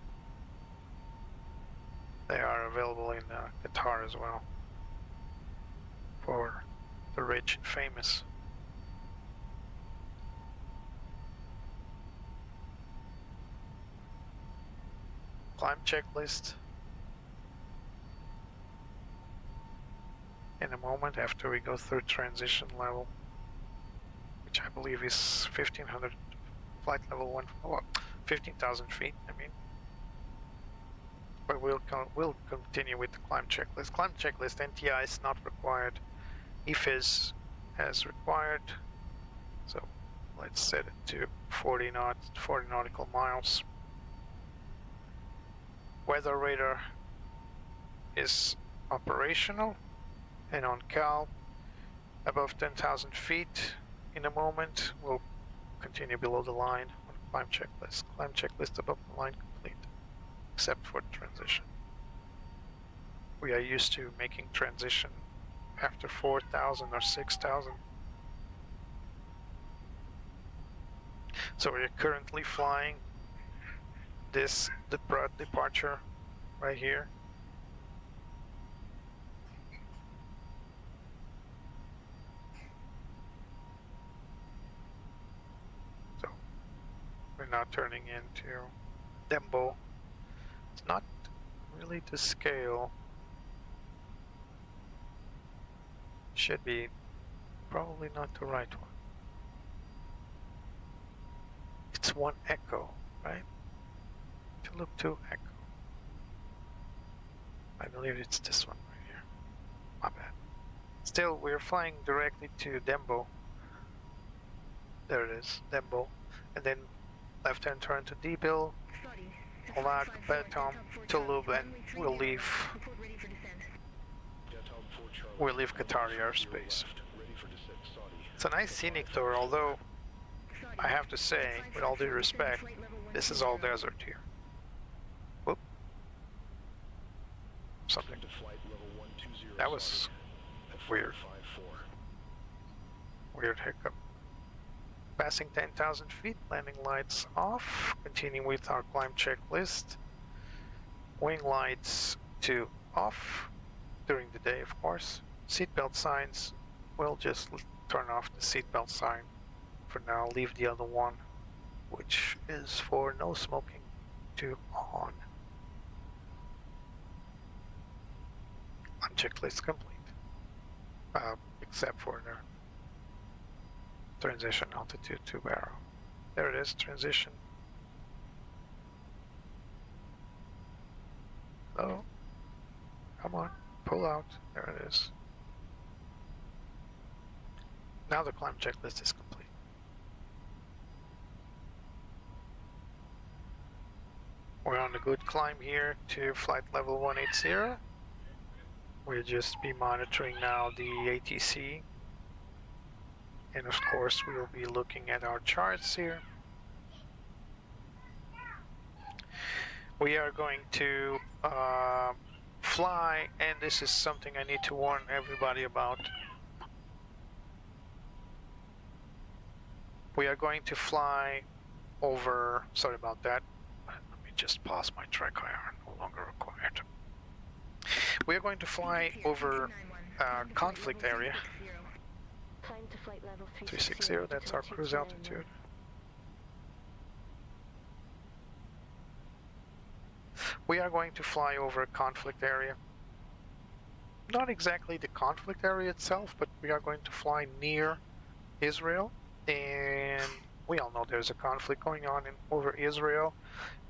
they are available in Qatar as well for the rich and famous. Climb checklist in a moment after we go through transition level, which I believe is 1500 flight level 1, well, 15,000 feet, I mean. But we'll continue with the climb checklist. Climb checklist, NTI is not required. EFIS as required. So let's set it to 40 nautical miles. Weather radar is operational and on cal above 10,000 feet. In a moment, we'll continue below the line on climb checklist. Climb checklist above the line complete, except for the transition. We are used to making transition after 4,000 or 6,000. So we're currently flying this departure right here. turning into Dembo. It's not really to scale. Should be probably not the right one. It's one echo, right? To look to echo. I believe it's this one right here. My bad. Still, we're flying directly to Dembo. There it is, Dembo. And then left-hand turn to Debil, Olag, Betom, Toulouse, and we'll leave Qatari airspace. It's a nice scenic tour, although I have to say, with all due respect, this is all desert here. Whoop. Something. That was weird. Weird hiccup. Passing 10,000 feet, landing lights off, continuing with our climb checklist. Wing lights to off during the day, of course. Seatbelt signs, we'll just turn off the seatbelt sign for now, leave the other one, which is for no smoking, to on. Checklist complete, except for the transition altitude to Barrow. There it is, transition. Oh, come on, pull out. There it is. Now the climb checklist is complete. We're on a good climb here to flight level 180. We'll just be monitoring now the ATC. And of course, we will be looking at our charts here. We are going to fly, and this is something I need to warn everybody about. We are going to fly over, sorry about that. Let me just pause my track IR, no longer required. We are going to fly over conflict area. 360, that's our cruise altitude. We are going to fly over a conflict area. Not exactly the conflict area itself, but we are going to fly near Israel. And we all know there's a conflict going on over Israel.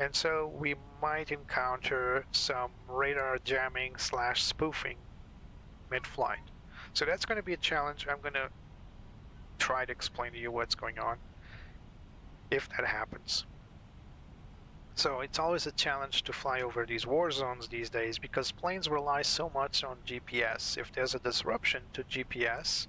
And so we might encounter some radar jamming / spoofing mid-flight. So that's going to be a challenge. I'm going to try to explain to you what's going on if that happens. So it's always a challenge to fly over these war zones these days because planes rely so much on GPS. If there's a disruption to GPS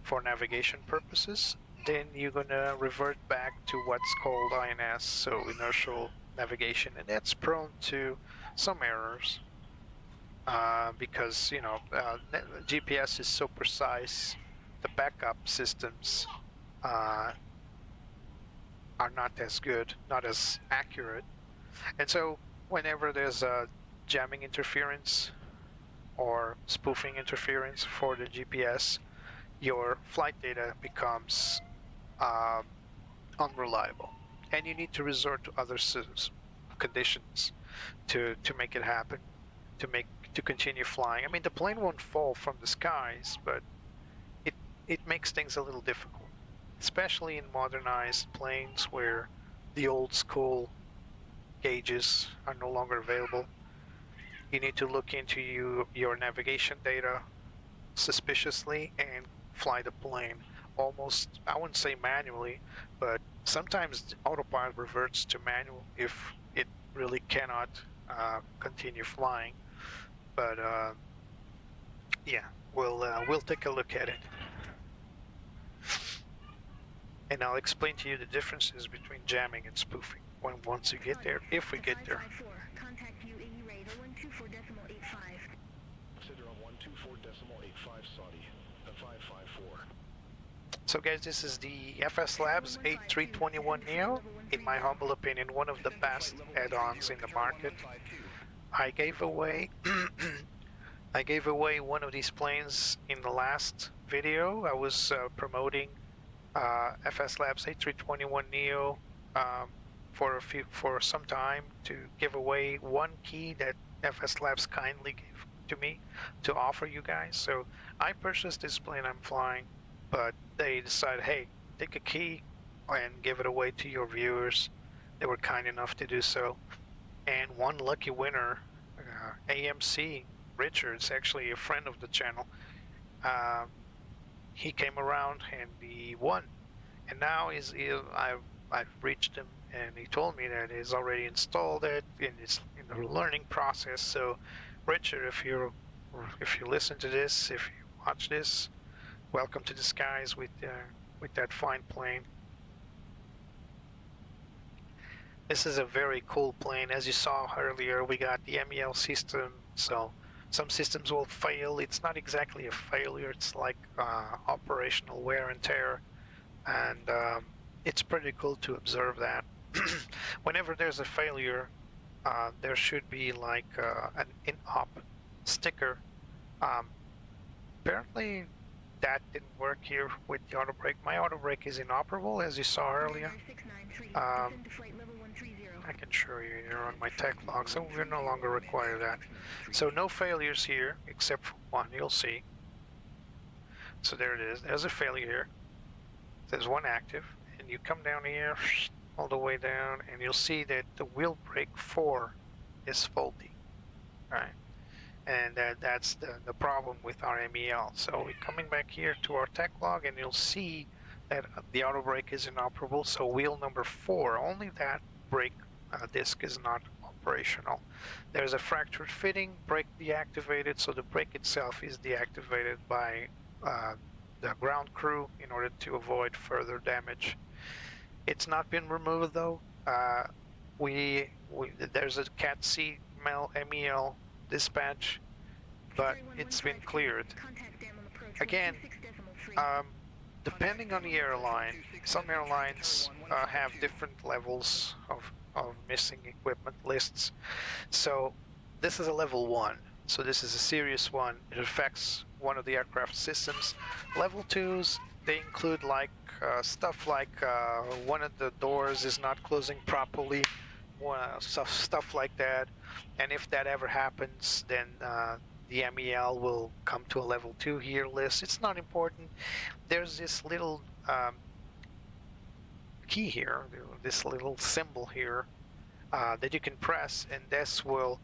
for navigation purposes, then you're going to revert back to what's called INS, so inertial navigation, and that's prone to some errors because, you know, GPS is so precise. The backup systems are not as good, not as accurate. And so whenever there's a jamming interference or spoofing interference for the GPS, your flight data becomes unreliable. And you need to resort to other conditions to make it happen, to continue flying. I mean, the plane won't fall from the skies, but it makes things a little difficult, especially in modernized planes where the old school gauges are no longer available. You need to look into your navigation data suspiciously and fly the plane almost, I wouldn't say manually, but sometimes autopilot reverts to manual if it really cannot continue flying. But yeah, we'll take a look at it. And I'll explain to you the differences between jamming and spoofing once you get there, if we get there. Contact UAE rate 124.85. Consider on 124.85 Saudi, at 554. So guys, this is the FSLabs A321NEO. In my humble opinion, one of the best add-ons in the market. I gave away one of these planes in the last video. I was promoting FSLabs A321NEO for some time to give away one key that FS Labs kindly gave to me to offer you guys. So I purchased this plane I'm flying, but they decided, hey, take a key and give it away to your viewers. They were kind enough to do so. And one lucky winner, AMC Richards, actually a friend of the channel, he came around and he won. And now I've reached him, and he told me that he's already installed it and it's in the learning process. So, Richard, if you listen to this, if you watch this, welcome to the skies with that fine plane. This is a very cool plane. As you saw earlier, we got the MEL system. So some systems will fail. It's not exactly a failure. It's like operational wear and tear. And it's pretty cool to observe that. Whenever there's a failure, there should be like an in-op sticker. Apparently that didn't work here with the auto brake. My auto brake is inoperable, as you saw earlier. I can show you here on my tech log, so we no longer require that. So no failures here, except for one, you'll see. So there it is, there's a failure here. There's one active, and you come down here, all the way down, and you'll see that the wheel brake 4 is faulty, right? And that's the problem with our MEL. So we're coming back here to our tech log, and you'll see that the auto brake is inoperable. So wheel number 4, only that brake disc is not operational. There's a fractured fitting, brake deactivated, so the brake itself is deactivated by the ground crew in order to avoid further damage. It's not been removed though. There's a Cat C MEL dispatch, but it's been cleared. Again, depending on the airline, some airlines have different levels of missing equipment lists. So this is a level 1. So this is a serious one. It affects one of the aircraft systems. Level 2s, they include like stuff like one of the doors is not closing properly, stuff like that. And if that ever happens, then the MEL will come to a level 2 here list. It's not important. There's this little key here, this little symbol here that you can press, and this will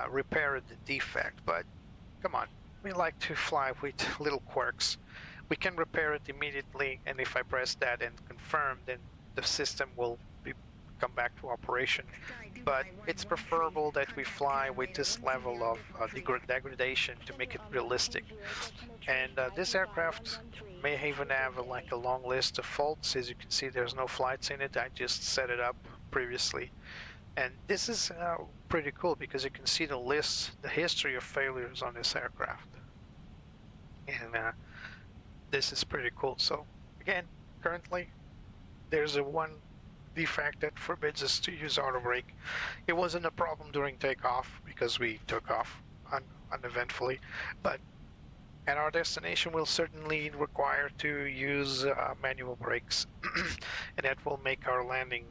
repair the defect. But come on, we like to fly with little quirks. We can repair it immediately, and if I press that and confirm, then the system will come back to operation. But it's preferable that we fly with this level of degradation to make it realistic. And this aircraft may even have like a long list of faults. As you can see, there's no flights in it. I just set it up previously. And this is pretty cool because you can see the list, the history of failures on this aircraft. And this is pretty cool. So again, currently there's a one defect that forbids us to use auto brake. It wasn't a problem during takeoff because we took off uneventfully, but at our destination we'll certainly require to use manual brakes, and that will make our landing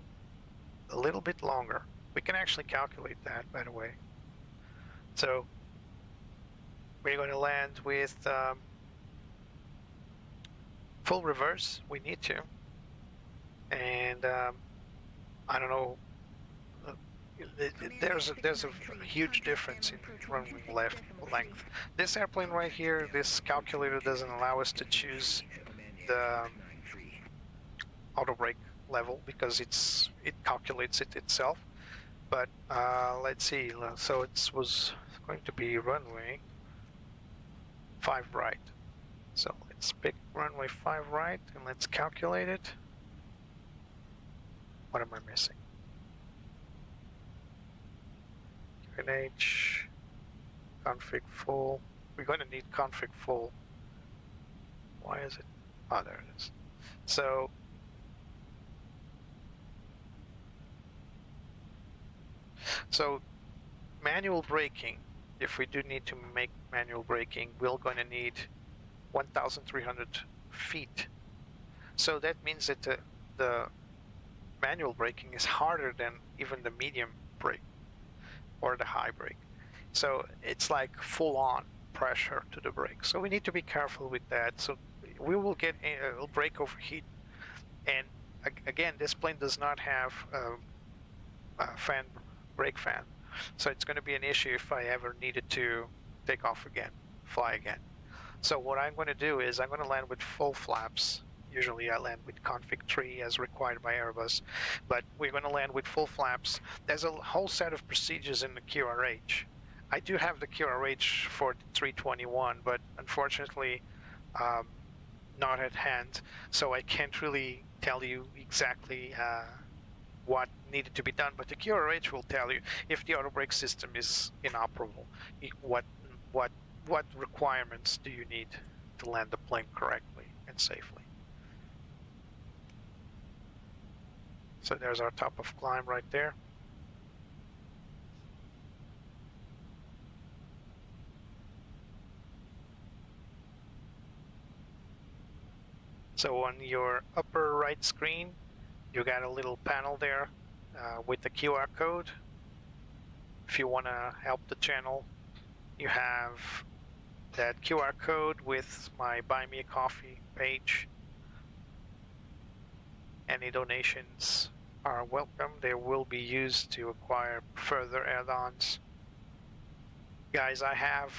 a little bit longer. We can actually calculate that, by the way. So we're going to land with full reverse. We need to, and I don't know. There's a huge difference in runway length. This airplane right here, this calculator doesn't allow us to choose the auto brake level because it calculates it itself. But let's see. So it was going to be runway 5 right. So let's pick runway 5 right and let's calculate it. What am I missing? QNH, config full. We're going to need config full. Why is it? Oh, there it is. So manual braking, if we do need to make manual braking, we're going to need 1,300 feet. So that means that the manual braking is harder than even the medium brake or the high brake. So it's like full-on pressure to the brake. So we need to be careful with that. So we will get a brake overheat. And again, this plane does not have a brake fan. So it's going to be an issue if I ever needed to take off again, fly again. So what I'm going to do is I'm going to land with full flaps. Usually I land with config 3 as required by Airbus, but we're going to land with full flaps. There's a whole set of procedures in the QRH. I do have the QRH for the 321, but unfortunately not at hand, so I can't really tell you exactly what needed to be done, but the QRH will tell you if the auto brake system is inoperable, what requirements do you need to land the plane correctly and safely. So there's our top of climb right there. So on your upper right screen, you got a little panel there with the QR code. If you want to help the channel, you have that QR code with my Buy Me a Coffee page. Any donations are welcome. They will be used to acquire further add-ons. Guys, I have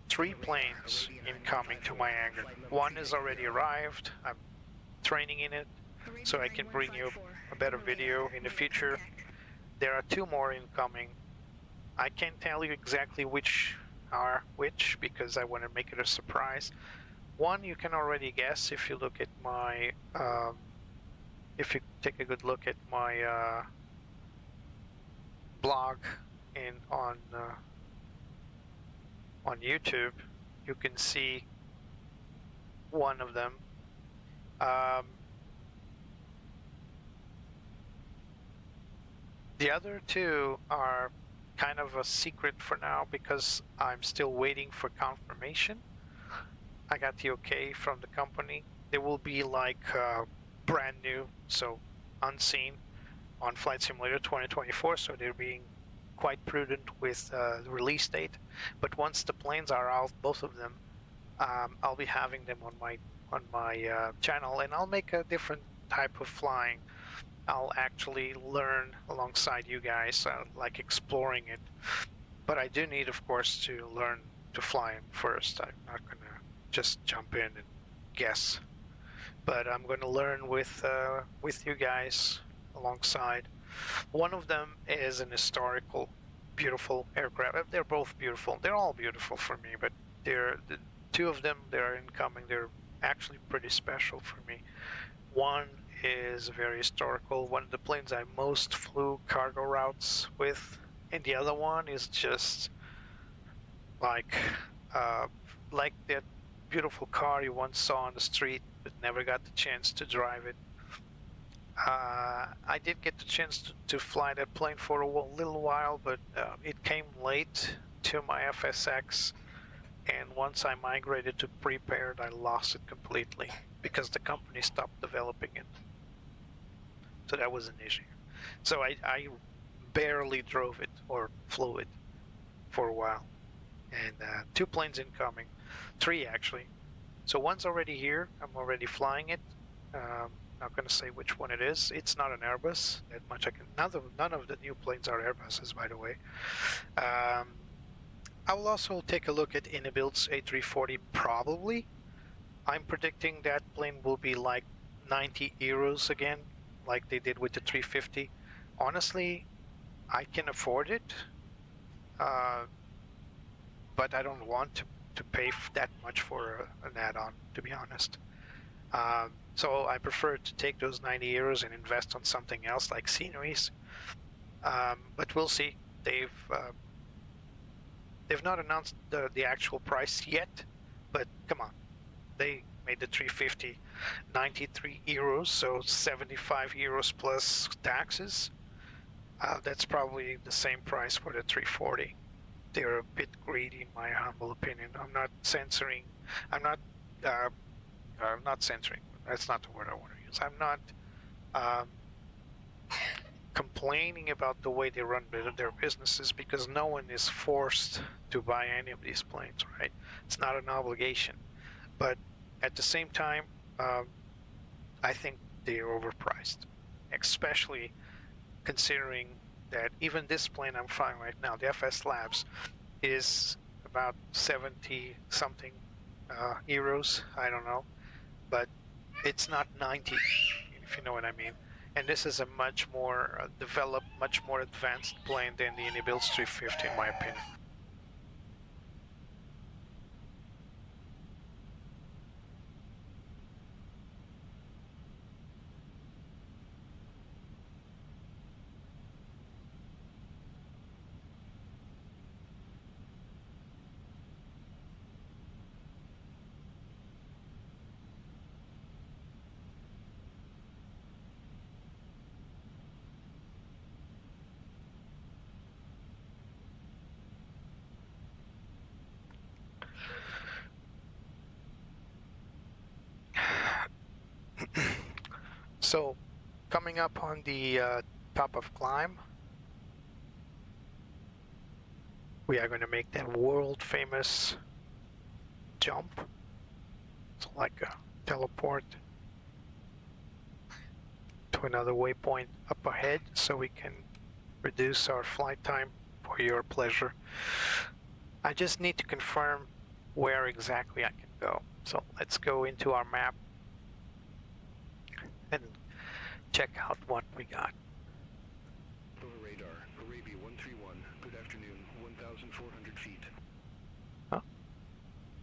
3 planes incoming to my hangar. One has already arrived. I'm training in it, so I can bring you a better video in the future. There are 2 more incoming. I can't tell you exactly which are which because I want to make it a surprise. One you can already guess if you look at my if you take a good look at my blog and on YouTube, you can see one of them. The other 2 are kind of a secret for now because I'm still waiting for confirmation. I got the okay from the company. They will be like brand new, so unseen on Flight Simulator 2024, so they're being quite prudent with the release date. But once the planes are out, both of them, I'll be having them on my channel, and I'll make a different type of flying. I'll actually learn alongside you guys, like exploring it. But I do need, of course, to learn to fly them first. I'm not gonna just jump in and guess. But I'm going to learn with you guys alongside. One of them is an historical, beautiful aircraft. They're both beautiful. They're all beautiful for me, but the 2 of them, they're incoming. They're actually pretty special for me. One is very historical, one of the planes I most flew cargo routes with, and the other one is just like that beautiful car you once saw on the street but never got the chance to drive it. I did get the chance to fly that plane for a little while, but it came late to my FSX, and once I migrated to prepared, I lost it completely because the company stopped developing it. So that was an issue. So I barely drove it or flew it for a while. And 2 planes incoming, 3 actually. So one's already here. I'm already flying it. Not going to say which one it is. It's not an Airbus. That much I can. None of the new planes are Airbuses, by the way. I will also take a look at Inibuilds A340 probably. I'm predicting that plane will be like 90 euros again, like they did with the 350. Honestly, I can afford it, but I don't want to pay that much for an add-on, to be honest. So I prefer to take those 90 euros and invest on something else like sceneries. But we'll see. They've not announced the actual price yet, but come on, they made the 350 93 euros, so 75 euros plus taxes. That's probably the same price for the 340. They're a bit greedy in my humble opinion. I'm not censoring. I'm not censoring. That's not the word I want to use. I'm not complaining about the way they run their businesses, because no one is forced to buy any of these planes, right? It's not an obligation. But at the same time, I think they are overpriced, especially considering that even this plane I'm flying right now, the FS Labs, is about 70 something euros. I don't know, but it's not 90, if you know what I mean. And this is a much more developed, much more advanced plane than the Inibuilds 350, in my opinion. So, coming up on the top of climb, we are going to make that world famous jump. It's like a teleport to another waypoint up ahead, so we can reduce our flight time for your pleasure. I just need to confirm where exactly I can go. So let's go into our map and check out what we got. Doha radar, Arabia 131, good afternoon, 1,400 feet. Oh,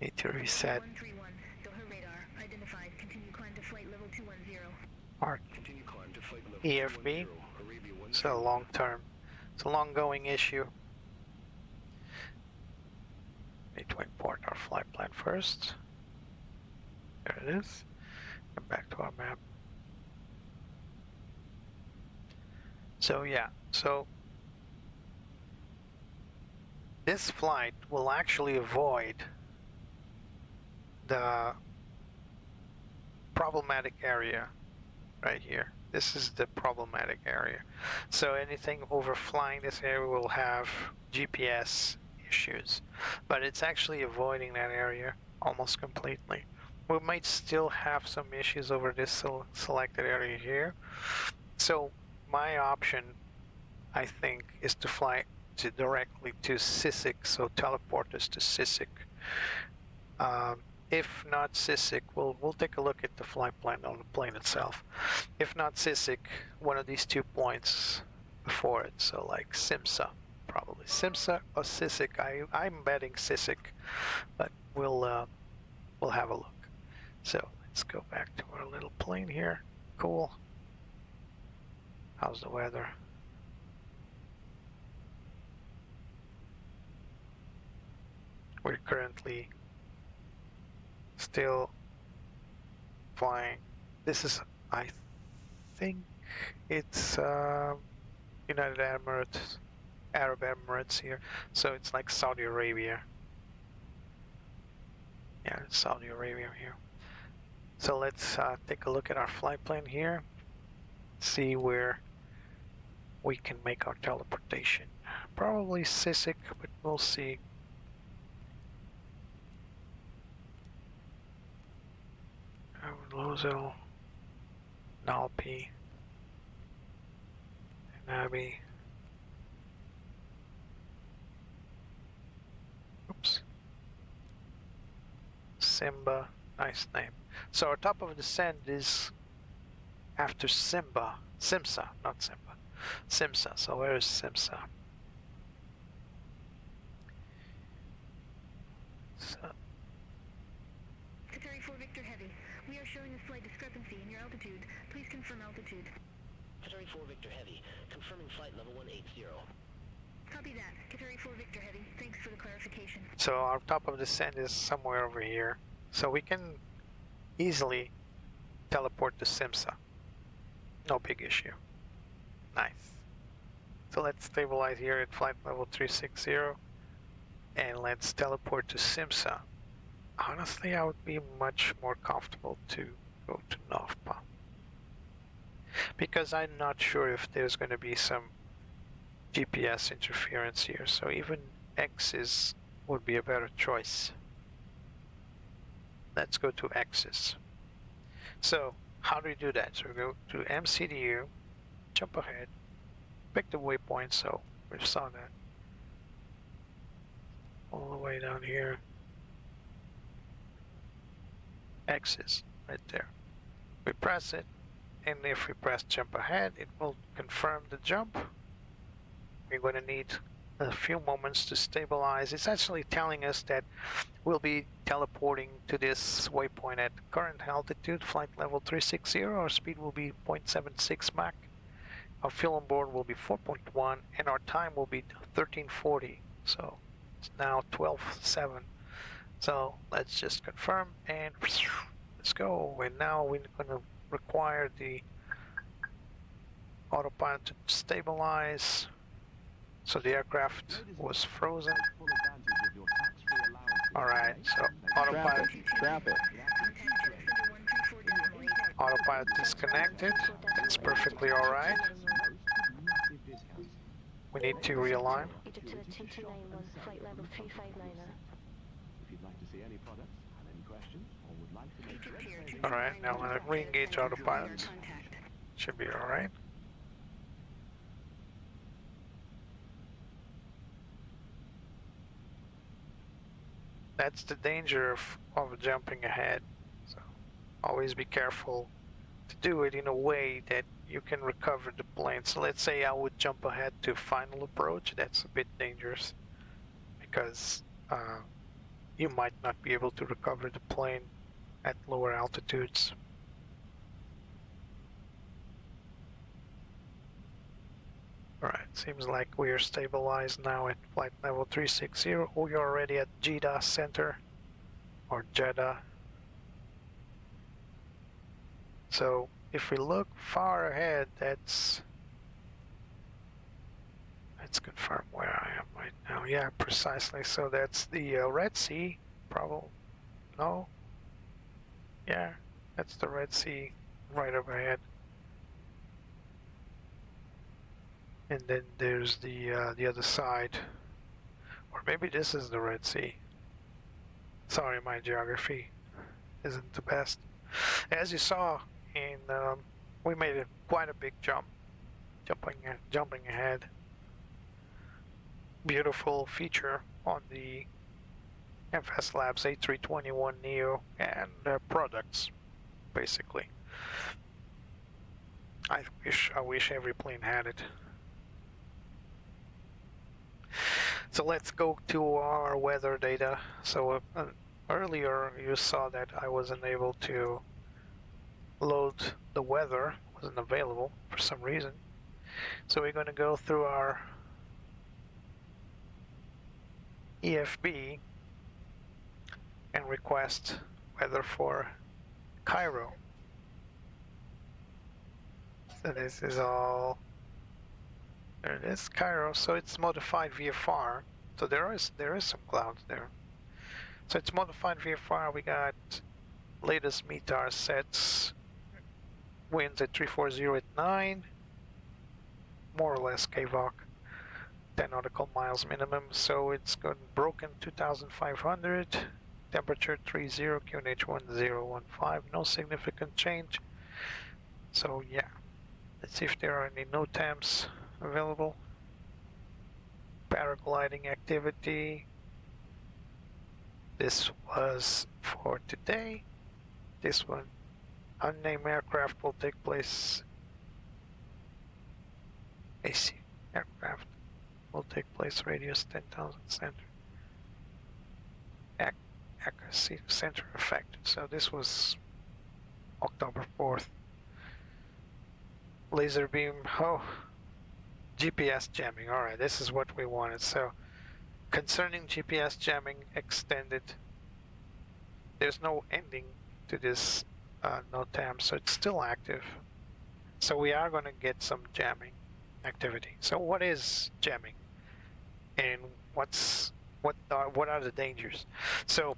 need to reset. 131, Doha radar, identified, continue climb to flight level 210. Our Continue climb to flight level EFB. 210, Arabia 131. It's a long term, it's a long going issue. Need to import our flight plan first. There it is. Come back to our map. So yeah, so this flight will actually avoid the problematic area right here. This is the problematic area. So anything overflying this area will have GPS issues, but it's actually avoiding that area almost completely. We might still have some issues over this selected area here. So my option, I think, is to fly directly to Sisik, so teleport us to Sisik. If not Sisik, we'll take a look at the flight plan on the plane itself. If not Sisik, one of these 2 points before it, so like Simsa, probably Simsa or Sisik. I'm betting Sisik, but we'll have a look. So let's go back to our little plane here. Cool. How's the weather? We're currently still flying. This is, I think it's United Emirates, Arab Emirates here. So it's like Saudi Arabia. Yeah, it's Saudi Arabia here. So let's take a look at our flight plan here. See where we can make our teleportation. Probably Sisik, but we'll see. Lozel, Nalpi, Nabi. Oops. Simba, nice name. So our top of descent is after Simsa, not Simba. Simsa, so where is Simsa? So, Qatar 4 Victor Heavy, we are showing a slight discrepancy in your altitude. Please confirm altitude. Qatar 4 Victor Heavy, confirming flight level 180. Copy that. Qatar 4 Victor Heavy, thanks for the clarification. so our top of descent is somewhere over here. So we can easily teleport to Simsa. No big issue. Nice. So let's stabilize here at flight level 360 and let's teleport to Simsa. Honestly, I would be much more comfortable to go to Novpa. because I'm not sure if there's going to be some GPS interference here, so even X's would be a better choice. Let's go to X's. So how do you do that? So we go to MCDU, jump ahead, pick the waypoint, so we saw that. All the way down here. X's, right there. We press it, and if we press jump ahead, it will confirm the jump. We're going to need a few moments to stabilize. It's actually telling us that we'll be teleporting to this waypoint at current altitude, flight level 360. Our speed will be 0.76 Mach. Our fuel on board will be 4.1, and our time will be 1340. So it's now 12:07. So let's just confirm and let's go. And now we're going to require the autopilot to stabilize. So the aircraft was frozen. Alright, so autopilot. Autopilot disconnected. That's perfectly alright. We need to realign. Flight level 359er. If you'd like to see any products, have any questions, or would like to make Alright, now I'm going to re-engage autopilot. Should be alright. That's the danger of jumping ahead. So always be careful to do it in a way that you can recover the plane. So let's say I would jump ahead to final approach. That's a bit dangerous because you might not be able to recover the plane at lower altitudes. Alright, seems like we are stabilized now at flight level 360. We are already at Jeddah Center, or Jeddah. So if we look far ahead, let's confirm where I am right now. Yeah, precisely. So that's the Red Sea, probably. No? Yeah, that's the Red Sea right overhead. And then there's the other side, or maybe this is the Red Sea. Sorry, my geography isn't the best. As you saw, we made quite a big jump, jumping ahead. Beautiful feature on the FS Labs A321 NEO and products, basically. I wish every plane had it. So let's go to our weather data. So earlier you saw that I wasn't able to load the weather, wasn't available for some reason. So we're going to go through our EFB and request weather for Cairo. So this is all. There it is, Cairo. So it's modified VFR. So there is some clouds there. So it's modified VFR. We got latest METAR sets. Winds at 340 at 9. More or less KVOC. 10 nautical miles minimum. So it's got broken 2,500. Temperature 30. QNH 1015. No significant change. So yeah. Let's see if there are any NOTAMs available. Paragliding activity. This was for today. This one, unnamed aircraft will take place. AC aircraft will take place. Radius 10,000 center. Accuracy center affected. So this was October 4th. Laser beam. Oh. GPS jamming. Alright, this is what we wanted. So, concerning GPS jamming extended, there's no ending to this NOTAM, so it's still active. So we are going to get some jamming activity. So what is jamming? And what are the dangers? So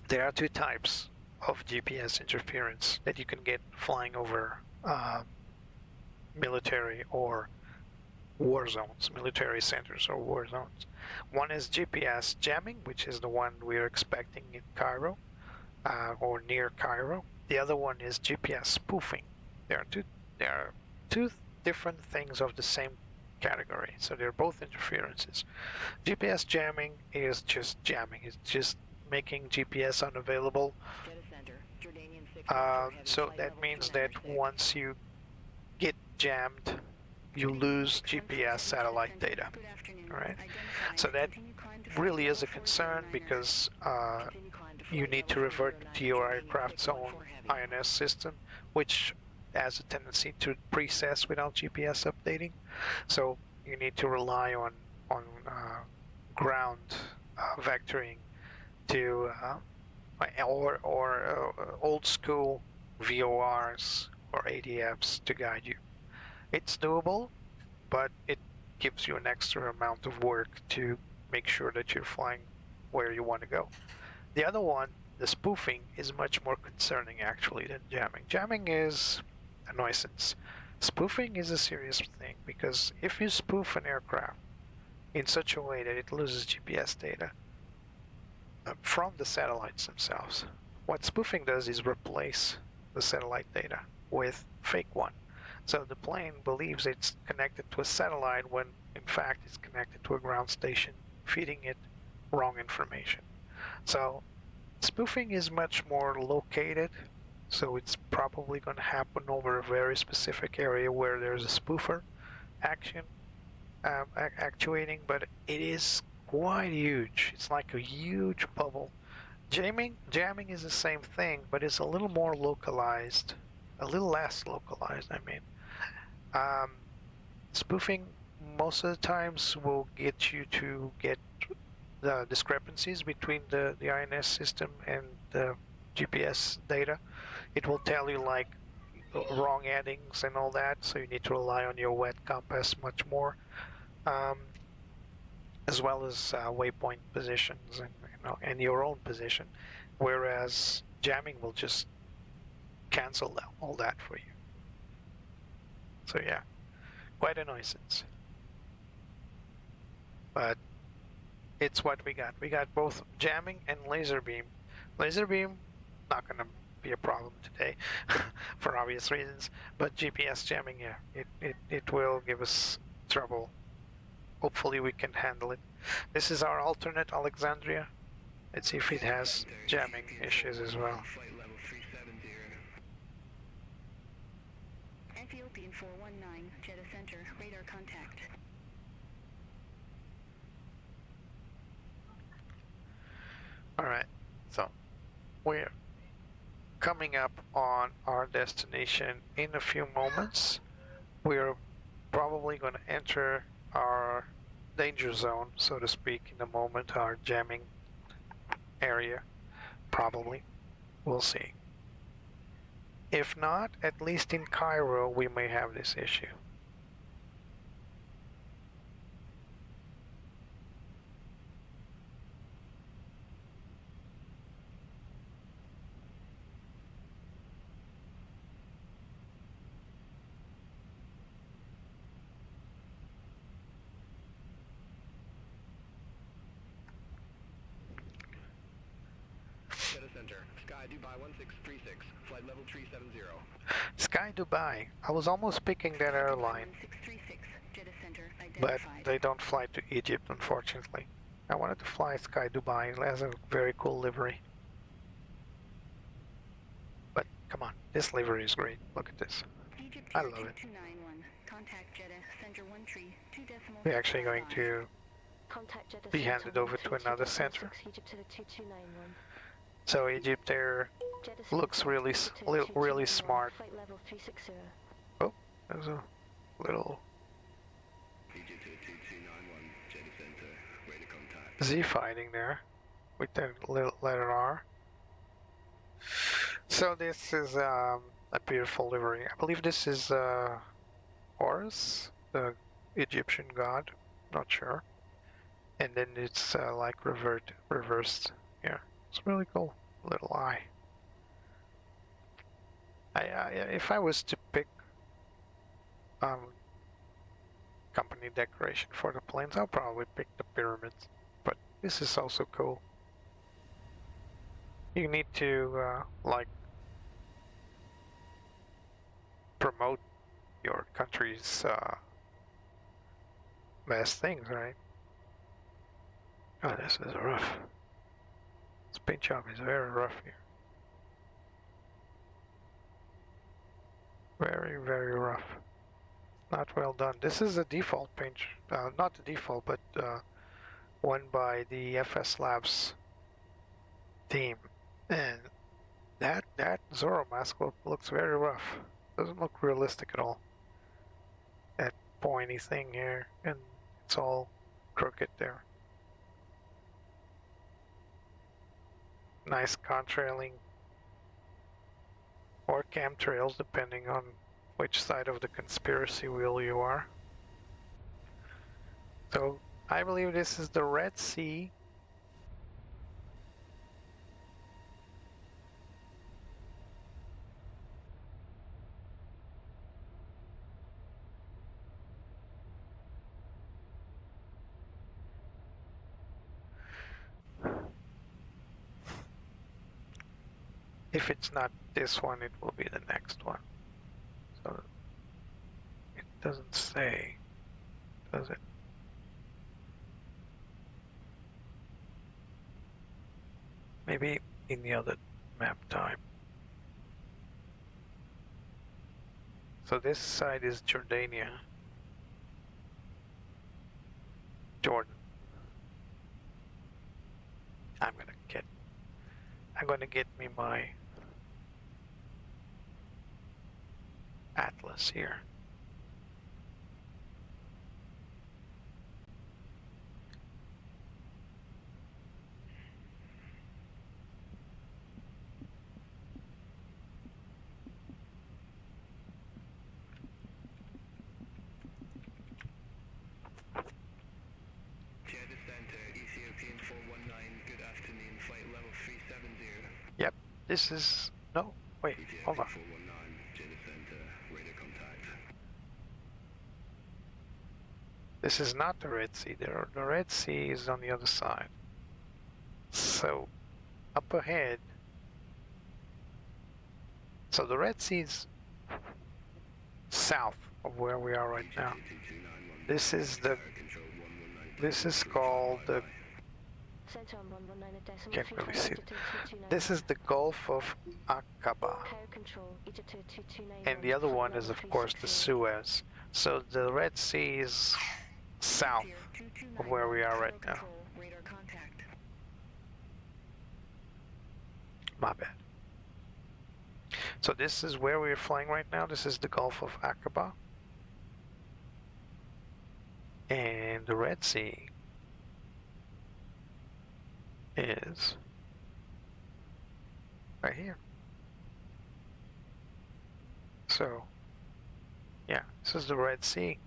there are 2 types of GPS interference that you can get flying over military or war zones, military centers or war zones. One is GPS jamming, which is the one we're expecting in Cairo or near Cairo. The other one is GPS spoofing. There are two different things of the same category, so they're both interferences. GPS jamming is just jamming. It's just making GPS unavailable. So that means that once you get jammed, you lose GPS satellite data. All right. So that really is a concern because you need to revert to your aircraft's own INS system, which has a tendency to precess without GPS updating. So you need to rely on ground vectoring to or old school VORs or ADFs to guide you. It's doable, but it gives you an extra amount of work to make sure that you're flying where you want to go. The other one, the spoofing, is much more concerning actually than jamming. Jamming is a nuisance. Spoofing is a serious thing because if you spoof an aircraft in such a way that it loses GPS data from the satellites themselves, what spoofing does is replace the satellite data with fake one. So the plane believes it's connected to a satellite when in fact it's connected to a ground station, feeding it wrong information. So spoofing is much more located, so it's probably going to happen over a very specific area where there's a spoofer action actuating, but it is quite huge. It's like a huge bubble. Jamming is the same thing, but it's a little more localized, a little less localized, I mean. Spoofing most of the times will get you to get the discrepancies between the INS system and the GPS data. It will tell you like wrong headings and all that, so you need to rely on your wet compass much more, as well as waypoint positions and your own position, whereas jamming will just cancel all that for you. So yeah, quite a nuisance. But it's what we got. We got both jamming and laser beam. Laser beam, not going to be a problem today for obvious reasons, but GPS jamming, yeah, it will give us trouble. Hopefully we can handle it. This is our alternate Alexandria. Let's see if it has jamming issues as well. Ethiopian 419, Jeddah Center, radar contact. Alright, so we're coming up on our destination in a few moments. We're probably going to enter our danger zone, so to speak, in a moment, our jamming area, probably. We'll see. If not, at least in Cairo, we may have this issue. Sky Dubai 1636, flight level 370. Sky Dubai. I was almost picking that airline, but they don't fly to Egypt, unfortunately. I wanted to fly Sky Dubai. It has a very cool livery. But come on, this livery is great. Look at this. I love it. We're actually going to be handed over to another center. So Egypt Air looks really smart. Oh, there's a little Z fighting there with the little letter R. So this is a beautiful livery. I believe this is Horus, the Egyptian god. Not sure. And then it's like reversed. Yeah, it's really cool. Little eye. If I was to pick company decoration for the planes. I'll probably pick the pyramids, but this is also cool. You need to like promote your country's best things, right? Oh, this is rough. This paint job is very rough here. Very, very rough. Not well done. This is a default paint, not the default, but one by the FS Labs team, and that Zorro mask looks very rough. Doesn't look realistic at all. That pointy thing here, and it's all crooked there. Nice contrailing or chemtrails, depending on which side of the conspiracy wheel you are. So I believe this is the Red Sea. If it's not this one, it will be the next one. So it doesn't say, does it? Maybe in the other map type. So this side is Jordania. Jordan. I'm gonna get me my atlas here. Yep, this is, no, wait, hold on. This is not the Red Sea. The Red Sea is on the other side. So, up ahead, so the Red Sea is south of where we are right now. This is called the, can't really see it. This is the Gulf of Aqaba. And the other one is, of course, the Suez. So the Red Sea is south of where we are right now. My bad. So this is where we're flying right now. This is the Gulf of Aqaba. And the Red Sea is right here. So, yeah, this is the Red Sea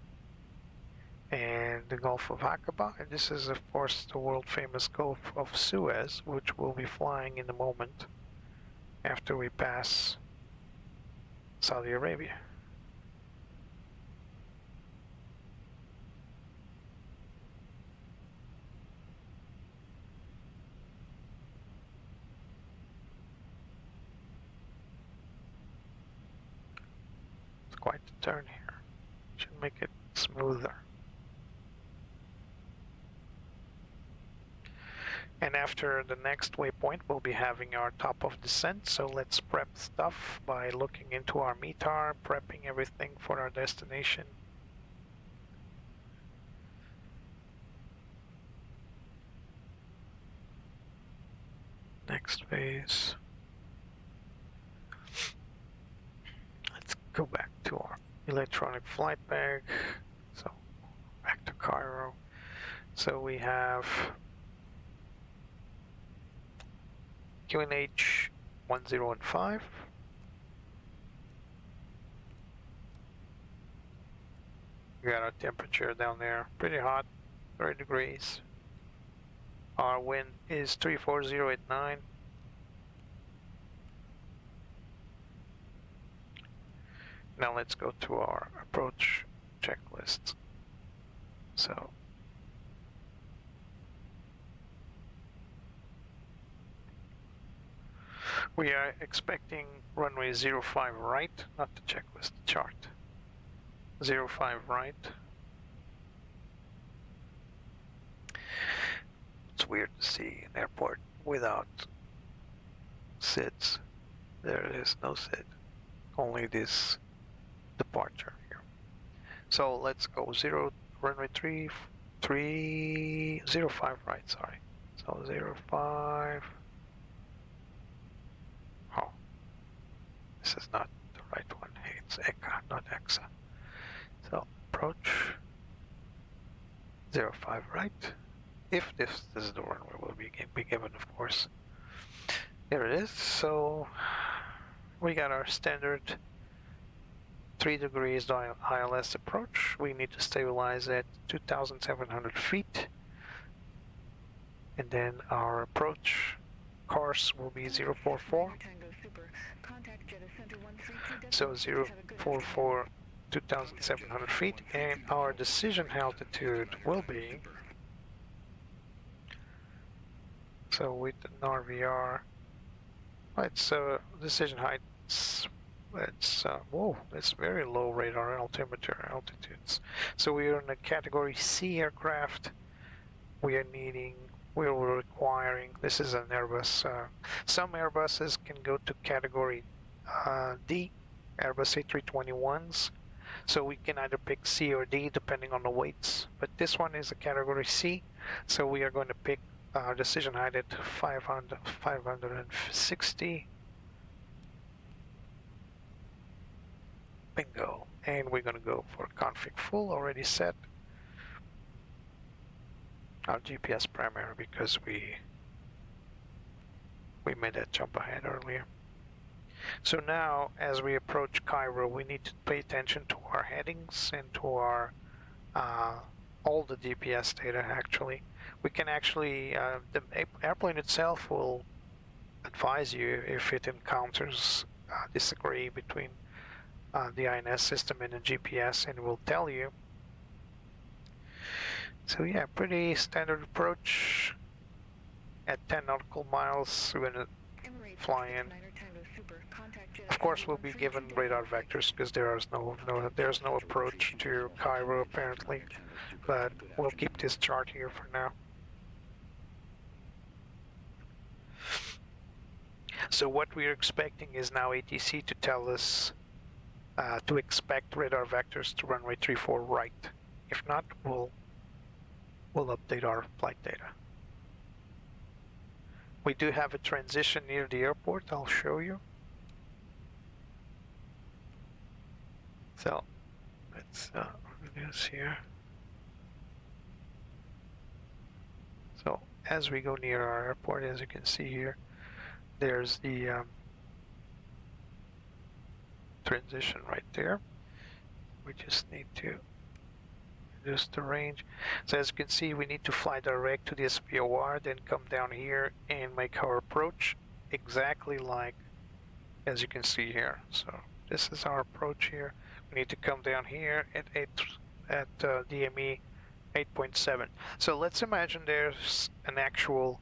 and the Gulf of Aqaba, and this is, of course, the world-famous Gulf of Suez, which we'll be flying in a moment after we pass Saudi Arabia. It's quite the turn here. Should make it smoother. And after the next waypoint, we'll be having our top of descent. So let's prep stuff by looking into our METAR, prepping everything for our destination. Next phase. Let's go back to our electronic flight bag. So back to Cairo. So we have QNH 1015. We got our temperature down there, pretty hot, 30 degrees. Our wind is Now let's go to our approach checklist. So we are expecting runway 05 right, not the checklist, the chart. 05 right. It's weird to see an airport without SIDs. There is no SID, only this departure here. So let's go runway 05 right, sorry. So 05. Oh, this is not the right one. It's ECA, not EXA. So approach 05 right. If this is the runway will be given, of course. There it is. So we got our standard 3 degrees ILS approach. We need to stabilize at 2,700 feet. And then our approach course will be 044. So 044, 2,700 feet. And our decision altitude will be, so with an RVR, it's decision height, whoa, it's very low radar altimeter altitudes. So we are in a category C aircraft. We are requiring, this is an Airbus, some Airbuses can go to category D, Airbus A321s. So we can either pick C or D depending on the weights, but this one is a category C. So we are going to pick decision height at 560. Bingo. And we're going to go for config full, already set. Our GPS primary, because we made that jump ahead earlier. So now, as we approach Cairo, we need to pay attention to our headings and to our all the GPS data. Actually, we can actually the airplane itself will advise you if it encounters disagree between the INS system and the GPS, and will tell you. So yeah, pretty standard approach. At 10 nautical miles, we're gonna fly in. Of course, we'll be given radar vectors because there's no approach to Cairo apparently, but we'll keep this chart here for now. So what we're expecting is now ATC to tell us to expect radar vectors to runway 34 right. If not, we'll update our flight data. We do have a transition near the airport, I'll show you. So let's reduce here. So as we go near our airport, as you can see here, there's the transition right there. We just need to reduce the range. So as you can see, we need to fly direct to the SVOR, then come down here and make our approach exactly like as you can see here. So this is our approach here. We need to come down here at DME 8.7. So let's imagine there's an actual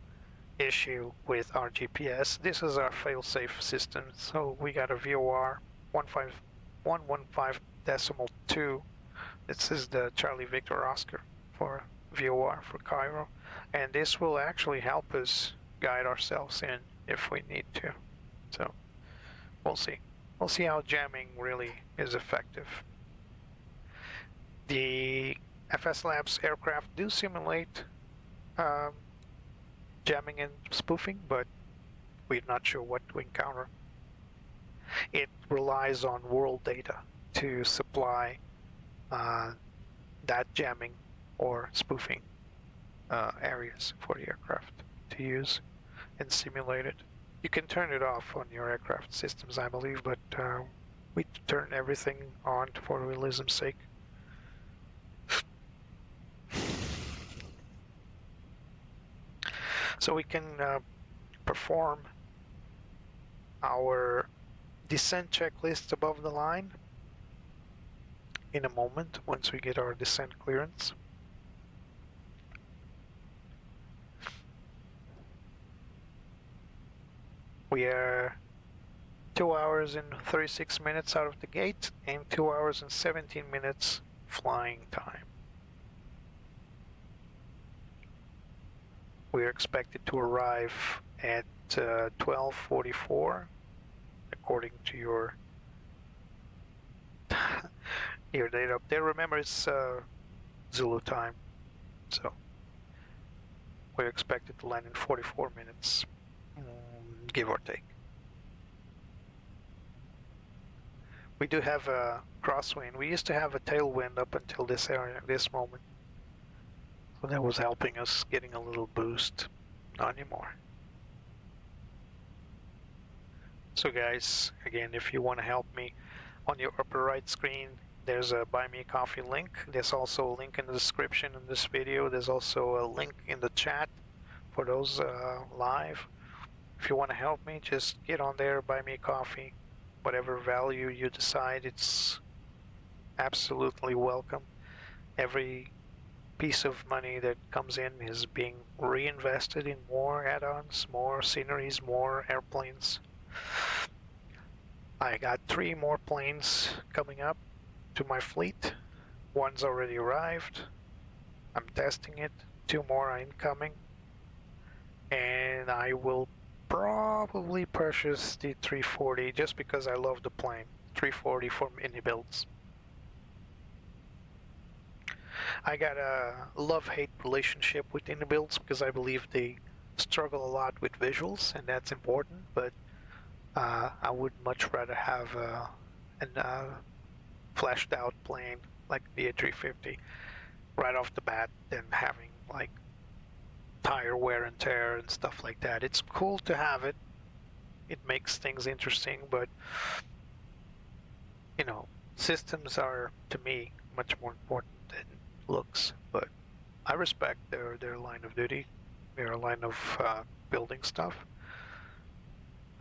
issue with our GPS. This is our fail-safe system. So we got a VOR 115.2. This is the Charlie Victor Oscar for VOR for Cairo, and this will actually help us guide ourselves in if we need to. So we'll see. We'll see how jamming really is effective. The FS Labs aircraft do simulate jamming and spoofing, but we're not sure what to encounter. It relies on world data to supply that jamming or spoofing areas for the aircraft to use and simulate it. You can turn it off on your aircraft systems, I believe, but we turn everything on for realism's sake. So we can perform our descent checklist above the line in a moment once we get our descent clearance. We are 2 hours and 36 minutes out of the gate and 2 hours and 17 minutes flying time. We are expected to arrive at 12:44 according to your data up there. Remember, it's Zulu time, so we're expected to land in 44 minutes, give or take. We do have a crosswind. We used to have a tailwind up until this area, this moment. So that was helping us getting a little boost. Not anymore. So guys, again, if you want to help me, on your upper right screen, there's a Buy Me a Coffee link. There's also a link in the description in this video. There's also a link in the chat for those live. If you want to help me, just get on there, buy me a coffee. Whatever value you decide, it's absolutely welcome. Every piece of money that comes in is being reinvested in more add-ons, more sceneries, more airplanes. I got 3 more planes coming up to my fleet. One's already arrived. I'm testing it. 2 more are incoming. And I will probably purchase the 340 just because I love the plane. 340 from Inibuilds. I got a love-hate relationship with Inibuilds because I believe they struggle a lot with visuals, and that's important, but I would much rather have a fleshed out plane like the A350 right off the bat than having like tire wear and tear and stuff like that. It's cool to have it. It makes things interesting, but you know, systems are to me much more important than looks. But I respect their line of duty, their line of building stuff.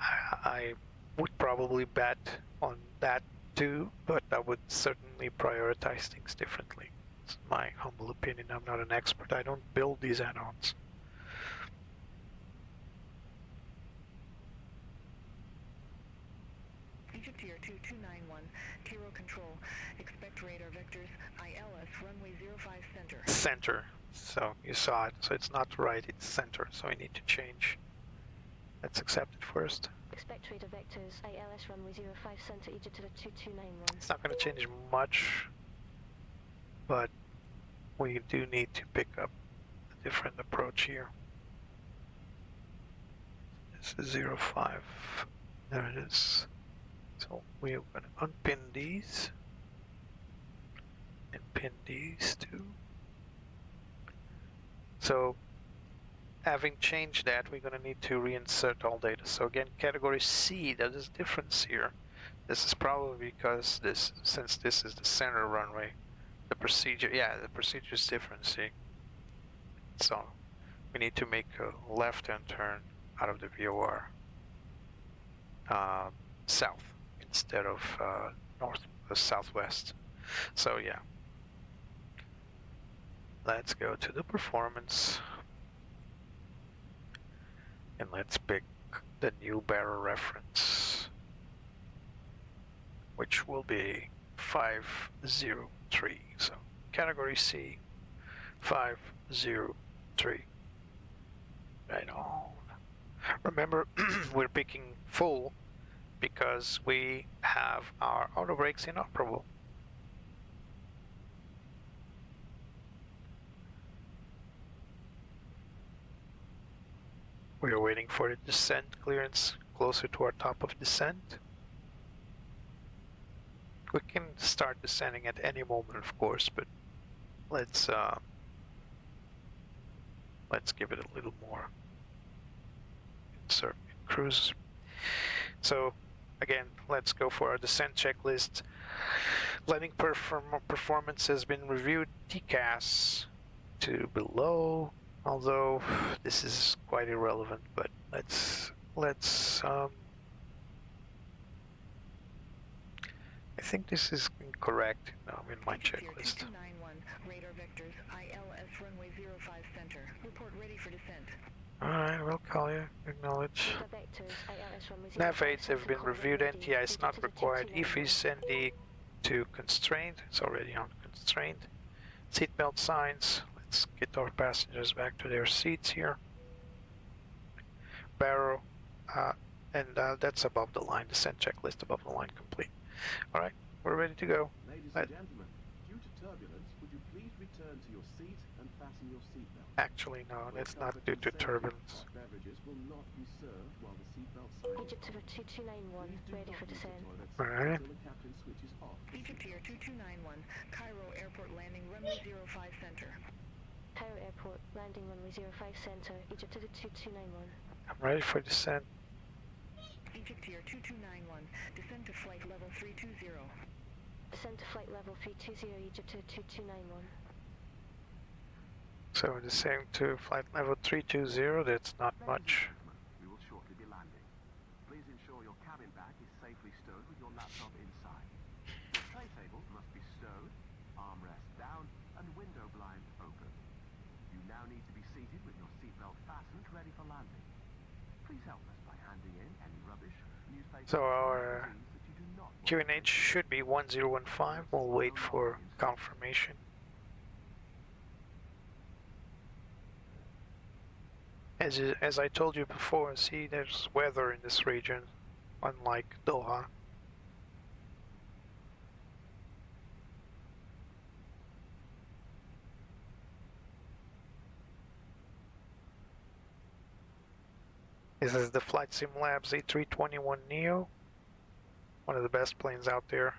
I would probably bet on that too, but I would certainly prioritize things differently. It's my humble opinion. I'm not an expert. I don't build these add-ons. Egypt Year 2291, Cairo Control. Expect radar vectors, ILS, runway 05 center. Center. So you saw it. So it's not right, it's center. So I need to change. Let's accept it first. Expect radar vectors, ILS runway 05 center, Egypt to the 2291. It's not going to change much, but we do need to pick up a different approach here. This is 05. There it is. So we are going to unpin these and pin these too. So having changed that, we're going to need to reinsert all data. So again, category C, there's a difference here. This is probably because since this is the center runway, the procedure is different, see? So we need to make a left-hand turn out of the VOR south instead of southwest. So yeah, let's go to the performance and let's pick the new barrel reference, which will be 503. So category C, 503. Right on. Remember, we're picking full because we have our auto brakes inoperable. We are waiting for the descent clearance closer to our top of descent. We can start descending at any moment, of course, but let's give it a little more. Insert cruise. So again, let's go for our descent checklist. Landing performance has been reviewed. TCAS to below, although this is quite irrelevant, but let's I think this is incorrect in my checklist. 2291, radar vectors, ILS runway 05 center. Report ready for descent. Alright, we'll call you. Acknowledge. Radar vectors, ILS runway 05 Nav aids have center, been call reviewed. ready, NTI is engine not to the required. 2291. EFIS ND to constrained. It's already on constrained. Seatbelt signs. Let's get our passengers back to their seats here. Barrow, and that's above the line. Descent checklist above the line complete. All right, we're ready to go. Ladies and gentlemen, due to turbulence, would you please return to your seat and fasten your seatbelt? Actually, no, that's not due to turbulence. Beverages will not be served while the seatbelt sign Egypt to the 2291, ready for descent. All right. until the captain switches off. Egypt here, 2291, Cairo Airport landing runway 05 center. Cairo Airport, landing runway 05 center, Egypt to the 2291. I'm ready for descent. Egypt here, 2291, descend to flight level 320. Descend to flight level 320, Egypt to the 2291. So we're descending to flight level 320. That's not much. We will shortly be landing. Please ensure your cabin bag is safely stowed with your laptop inside. Your tray table must be stowed, armrest down, and window blinds open. You now need to be seated with your seatbelt fastened, ready for landing. Please help us by handing in any rubbish, newspapers, So our magazines that you do not want. QNH should be 1015. We'll wait for confirmation. As I told you before, see, there's weather in this region, unlike Doha. This is the Flight Sim Labs A321NEO, one of the best planes out there.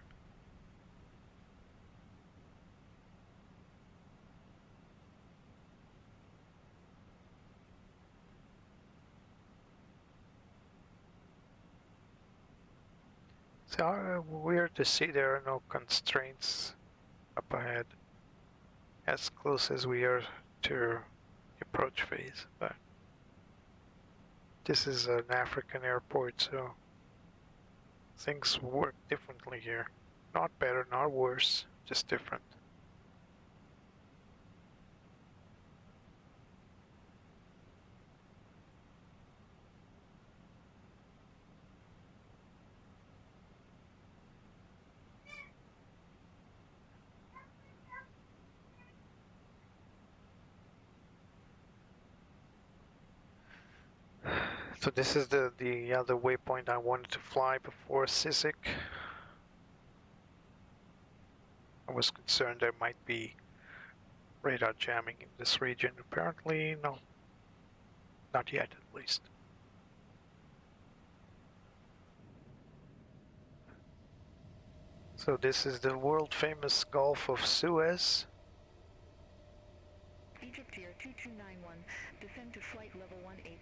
So weird to see there are no constraints up ahead, as close as we are to the approach phase, but this is an African airport, so things work differently here. Not better, not worse, just different. So this is the other waypoint I wanted to fly before Sisik. I was concerned there might be radar jamming in this region. Apparently, no. Not yet, at least. So this is the world-famous Gulf of Suez. Egypt here, 2291, descend to flight level 180.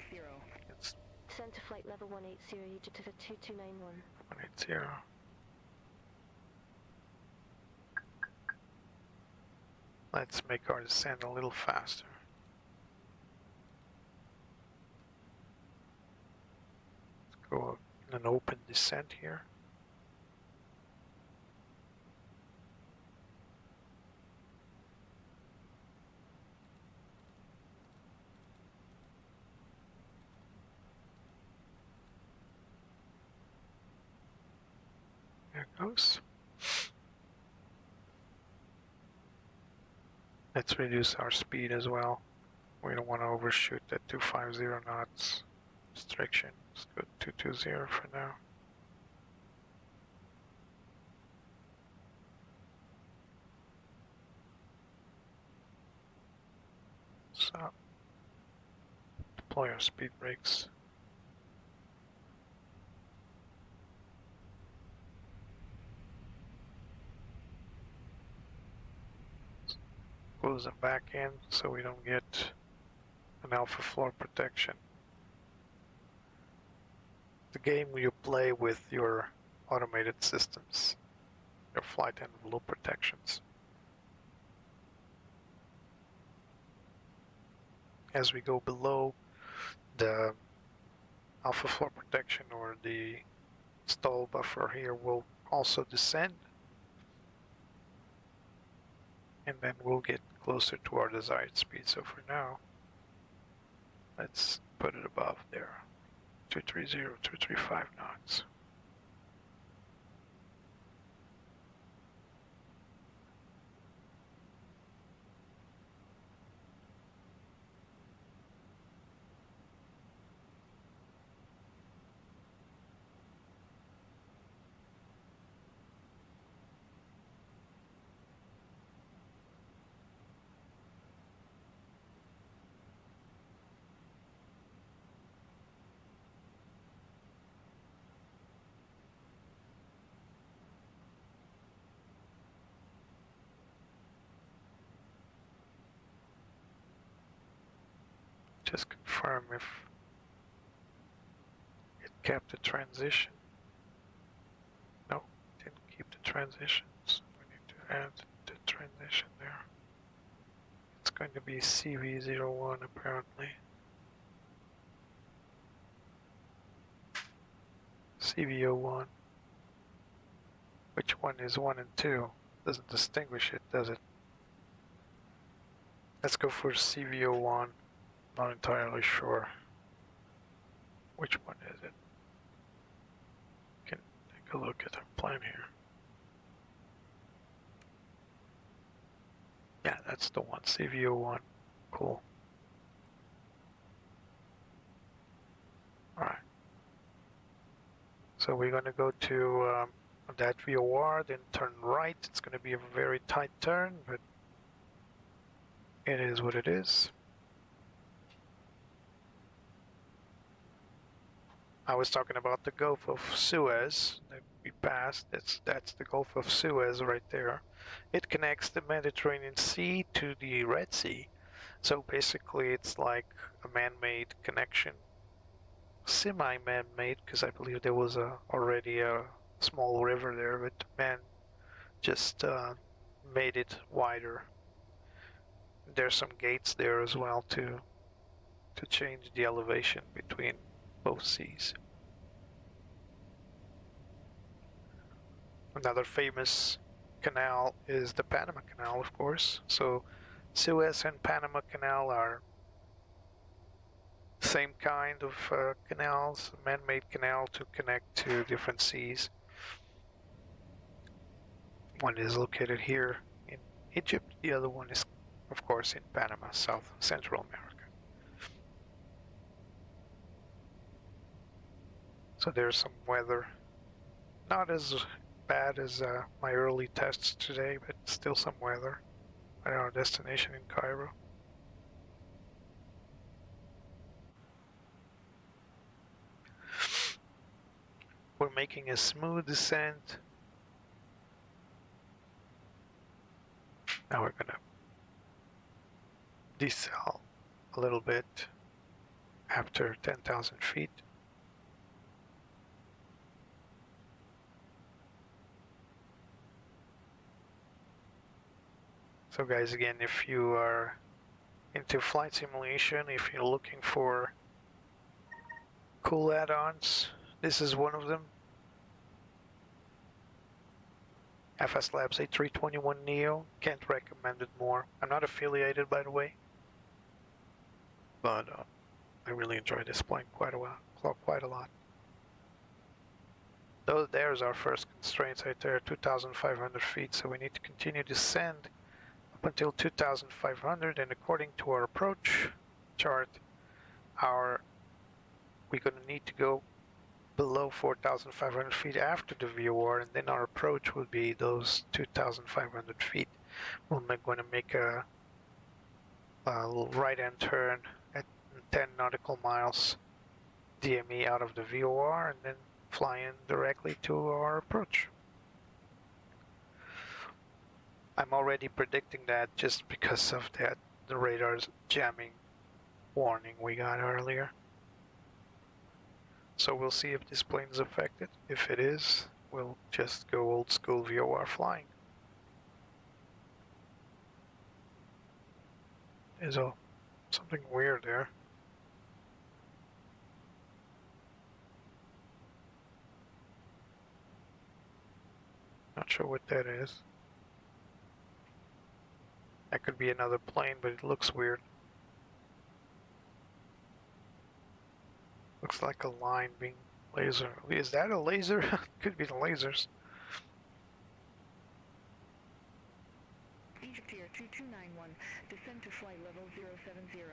It's Descend to flight level 180, Egypt to the 2291. 180. Let's make our descent a little faster. Let's go in an open descent here. There it goes. Let's reduce our speed as well. We don't want to overshoot that 250 knots restriction. Let's go 220 for now. So, deploy our speed brakes. Close the back end so we don't get an alpha floor protection. The game you play with your automated systems, your flight envelope protections. As we go below the alpha floor protection or the stall buffer here will also descend, and then we'll get closer to our desired speed. So for now, let's put it above there, 230, 235 knots. Just confirm if it kept the transition. No, didn't keep the transitions. We need to add the transition there. It's going to be CV01 apparently. CV01. Which one is 1 and 2? Doesn't distinguish it, does it? Let's go for CV01. Not entirely sure. Which one is it? Can take a look at our plan here. Yeah, that's the one, CV01. Cool. Alright. So we're going to go to that VOR, then turn right. It's going to be a very tight turn, but it is what it is. I was talking about the Gulf of Suez that we passed. That's the Gulf of Suez right there. It connects the Mediterranean Sea to the Red Sea. So basically it's like a man-made connection. Semi-man-made, because I believe there was already a small river there, but man just made it wider. There's some gates there as well to change the elevation between both seas. Another famous canal is the Panama Canal, of course. So Suez and Panama Canal are same kind of canals, man-made canal to connect to different seas. One is located here in Egypt, the other one is, of course, in Panama, South Central America. So there's some weather, not as bad as my early tests today, but still some weather at our destination in Cairo. We're making a smooth descent. Now we're gonna decel a little bit after 10,000 feet. So guys, again, if you are into flight simulation, if you're looking for cool add-ons, this is one of them. FSLabs A321NEO, can't recommend it more. I'm not affiliated, by the way, but I really enjoy this plane quite a lot. There's our first constraints right there, 2,500 feet, so we need to continue to descend up until 2,500, and according to our approach chart, we're going to need to go below 4,500 feet after the VOR, and then our approach would be those 2,500 feet. We're going to make a little right-hand turn at 10 nautical miles DME out of the VOR, and then fly in directly to our approach. I'm already predicting that just because of the radar's jamming warning we got earlier. So we'll see if this plane is affected. If it is, we'll just go old school VOR flying. There's something weird there. Not sure what that is. That could be another plane, but it looks weird. Looks like a line being laser. Is that a laser? Could be the lasers. Egypt here, 2291. Descend to flight level 070.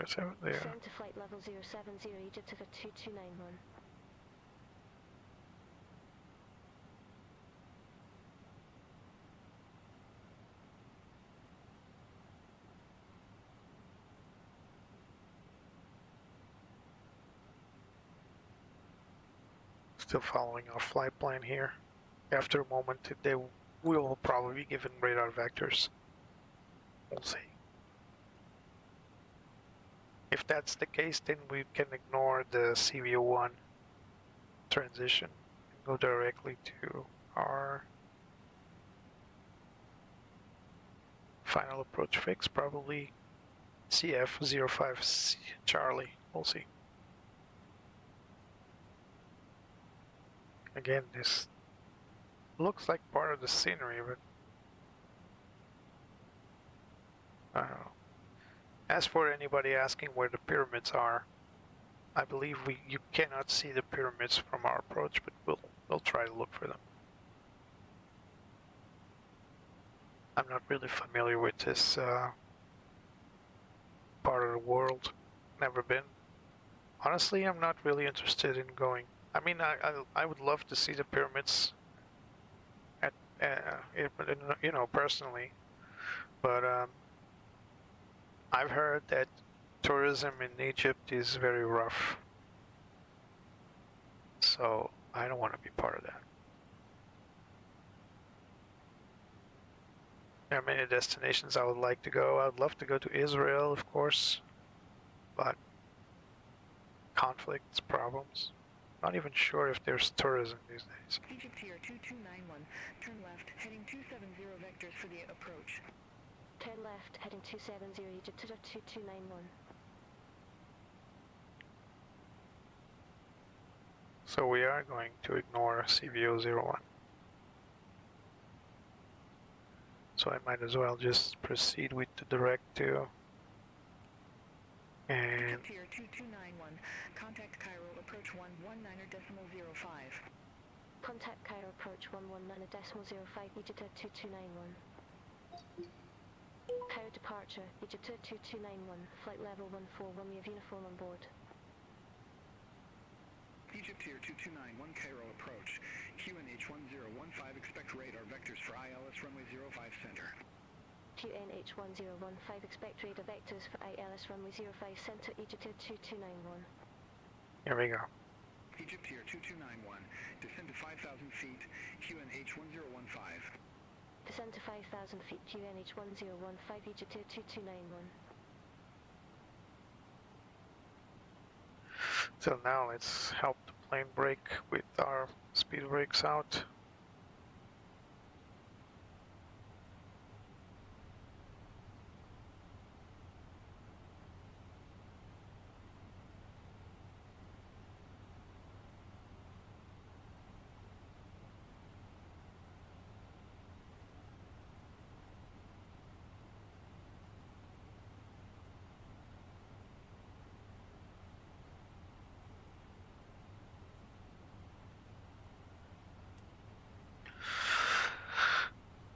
070. Descend to flight level 070, Egypt to 2291. Still following our flight plan here. After a moment, they will probably be given radar vectors. We'll see. If that's the case, then we can ignore the CVO1 transition and go directly to our final approach fix, probably CF05 Charlie. We'll see. Again, this looks like part of the scenery, but I don't know. As for anybody asking where the pyramids are, I believe you cannot see the pyramids from our approach, but we'll try to look for them. I'm not really familiar with this part of the world. Never been. Honestly, I'm not really interested in going. I mean, I would love to see the pyramids, at you know, personally, but I've heard that tourism in Egypt is very rough, so I don't want to be part of that. There are many destinations I would like to go. I'd love to go to Israel, of course, but conflicts, problems. Not even sure if there's tourism these days. Egypt here, 2291. Turn left, heading 270 vectors for the approach. Turn left, heading 270, Egypt to 2291. So we are going to ignore CVO01. So I might as well just proceed with the direct to. And Egypt here, 2291. Contact Cairo, approach 119.05. Contact Cairo, approach 119.05, Egypt to 2291. Cairo departure, Egypt to 2291, flight level 141, we have uniform on board. Egypt here, 2291, Cairo approach. QNH 1015, expect radar vectors for ILS runway 05 center. QNH 1015, expect radar vectors for ILS runway 05 center, Egypt to 2291. here we go. Egypt here, 2291, descend to 5,000 feet, QNH 1015. Descend to 5,000 feet, QNH 1015, Egypt to 2291. So now let's help the plane brake with our speed brakes out.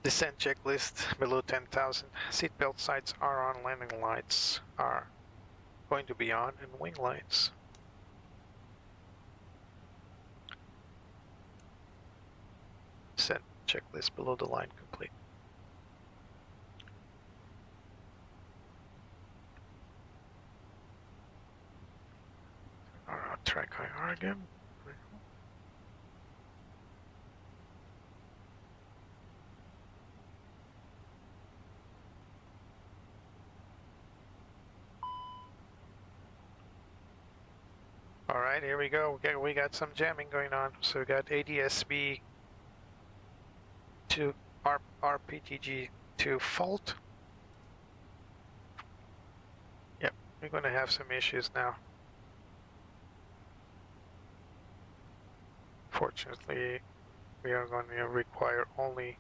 Descent checklist below 10,000. Seatbelt sights are on, landing lights are going to be on, and wing lights. Descent checklist below the line complete. Alright, track IR again. Alright, here we go. We got some jamming going on. So we got ADSB to RPTG to fault. Yep, we're going to have some issues now. Fortunately, we are going to require only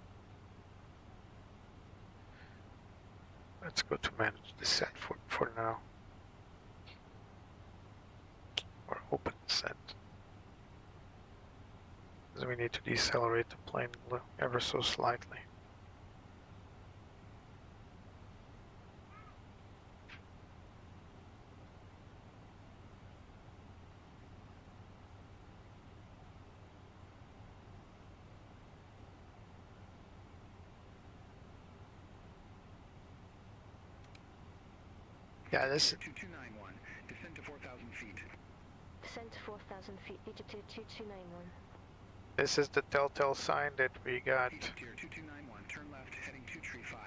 Let's go to manage descent for now. Or open descent. Because we need to decelerate the plane ever so slightly. Yeah, this is 2291, descend to 4,000 feet. Descend to 4,000 feet, Egyptier 2291. This is the telltale sign that we got. Egyptier 2291, turn left, heading 235.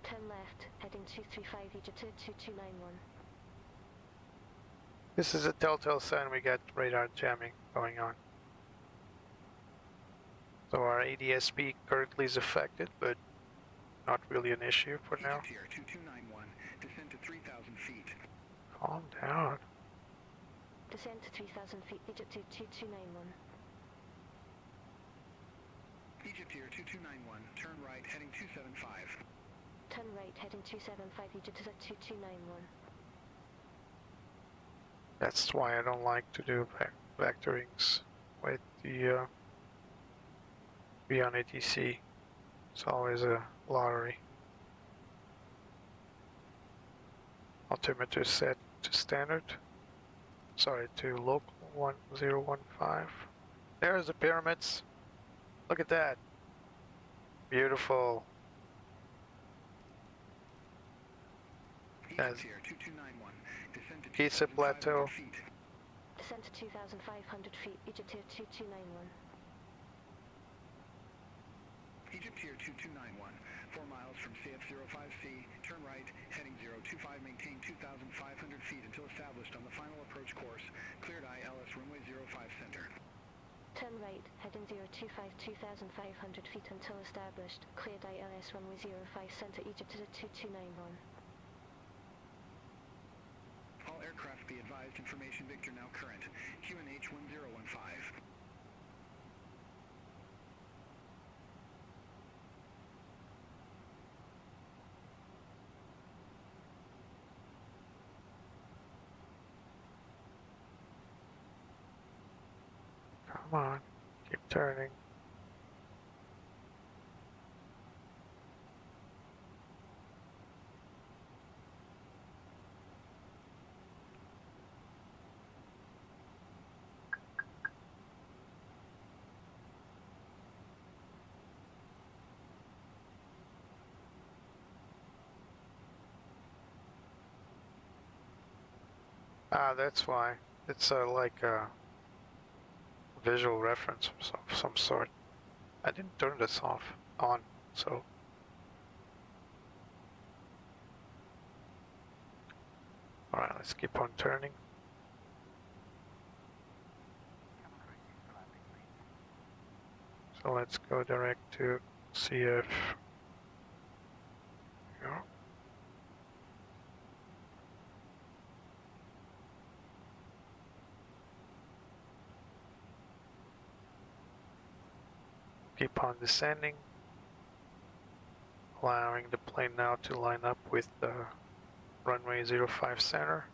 Turn left, heading 235, Egyptier 2291. This is a telltale sign we got radar jamming going on. So our ADSB currently is affected, but not really an issue for now. Egyptier 2291, descend to 3,000 feet. Calm down. Descend to 3,000 feet, Egyptier 2291. Egyptier 2291, turn right, heading 275. Turn right, heading 275, Egyptier 2291. That's why I don't like to do vectorings with the beyond ATC. It's always a lottery. Altimeter set to standard. Sorry, to local 1015. There's the pyramids. Look at that. Beautiful. Egyptier 2291, descend to Pizza 2,500 Plateau. feet. Descend to 2,500 feet, Egyptier 2291. Egyptier 2291, 4 miles from CF05C, turn right, heading 025, maintain 2,500 feet until established on the final approach course, cleared ILS runway 05 center. Turn right, heading 025, 2,500 feet until established, cleared ILS runway 05 center, Egyptier 2291. All aircraft be advised, information Victor now current, QNH 1015. Come on, keep turning. Ah, that's why. It's like a visual reference of some sort. I didn't turn this on, so. Alright, let's keep on turning. So let's go direct to CF. Go. Keep on descending, allowing the plane now to line up with the runway 05 center.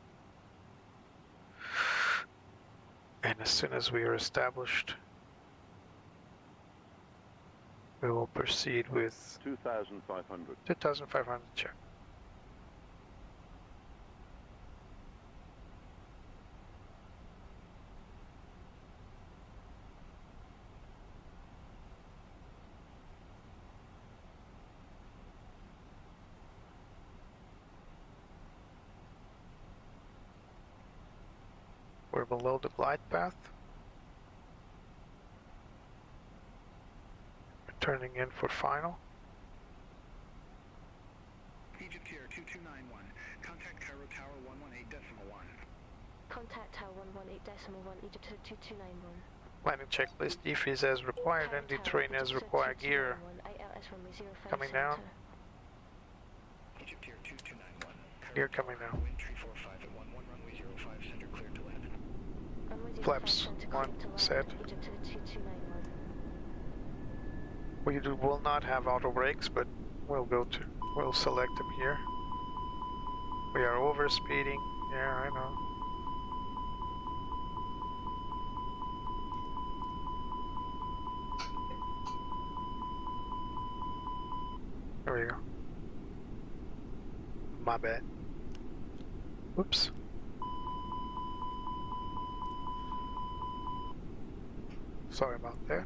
And as soon as we are established, we will proceed with 2,500. 2,500 check. We're below the glide path. We're turning in for final. Egyptier 2291, contact Cairo Tower 118.1. Contact Tower 118.1, Egyptier 2291. Landing checklist, defease as required, and detrain as required. Gear coming down. Egyptier 2291, Gear coming down. wind 345 at 11 runway 05 center, cleared to land. Runway 05 Flaps center, one cleared to land, set. Egyptier 2291. We will not have auto brakes, but we'll go to. We'll select them here. We are over speeding. Yeah, I know. There we go. My bad. Oops. Sorry about that.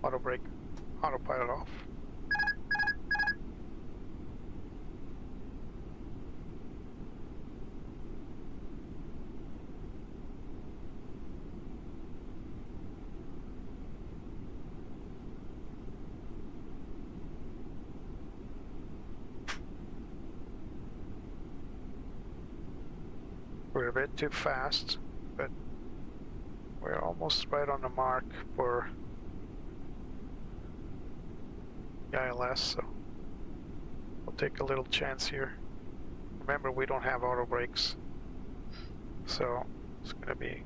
Auto brake, autopilot off. We're a bit too fast, but we're almost right on the mark for the ILS, so we'll take a little chance here. Remember, we don't have auto brakes, so it's going to be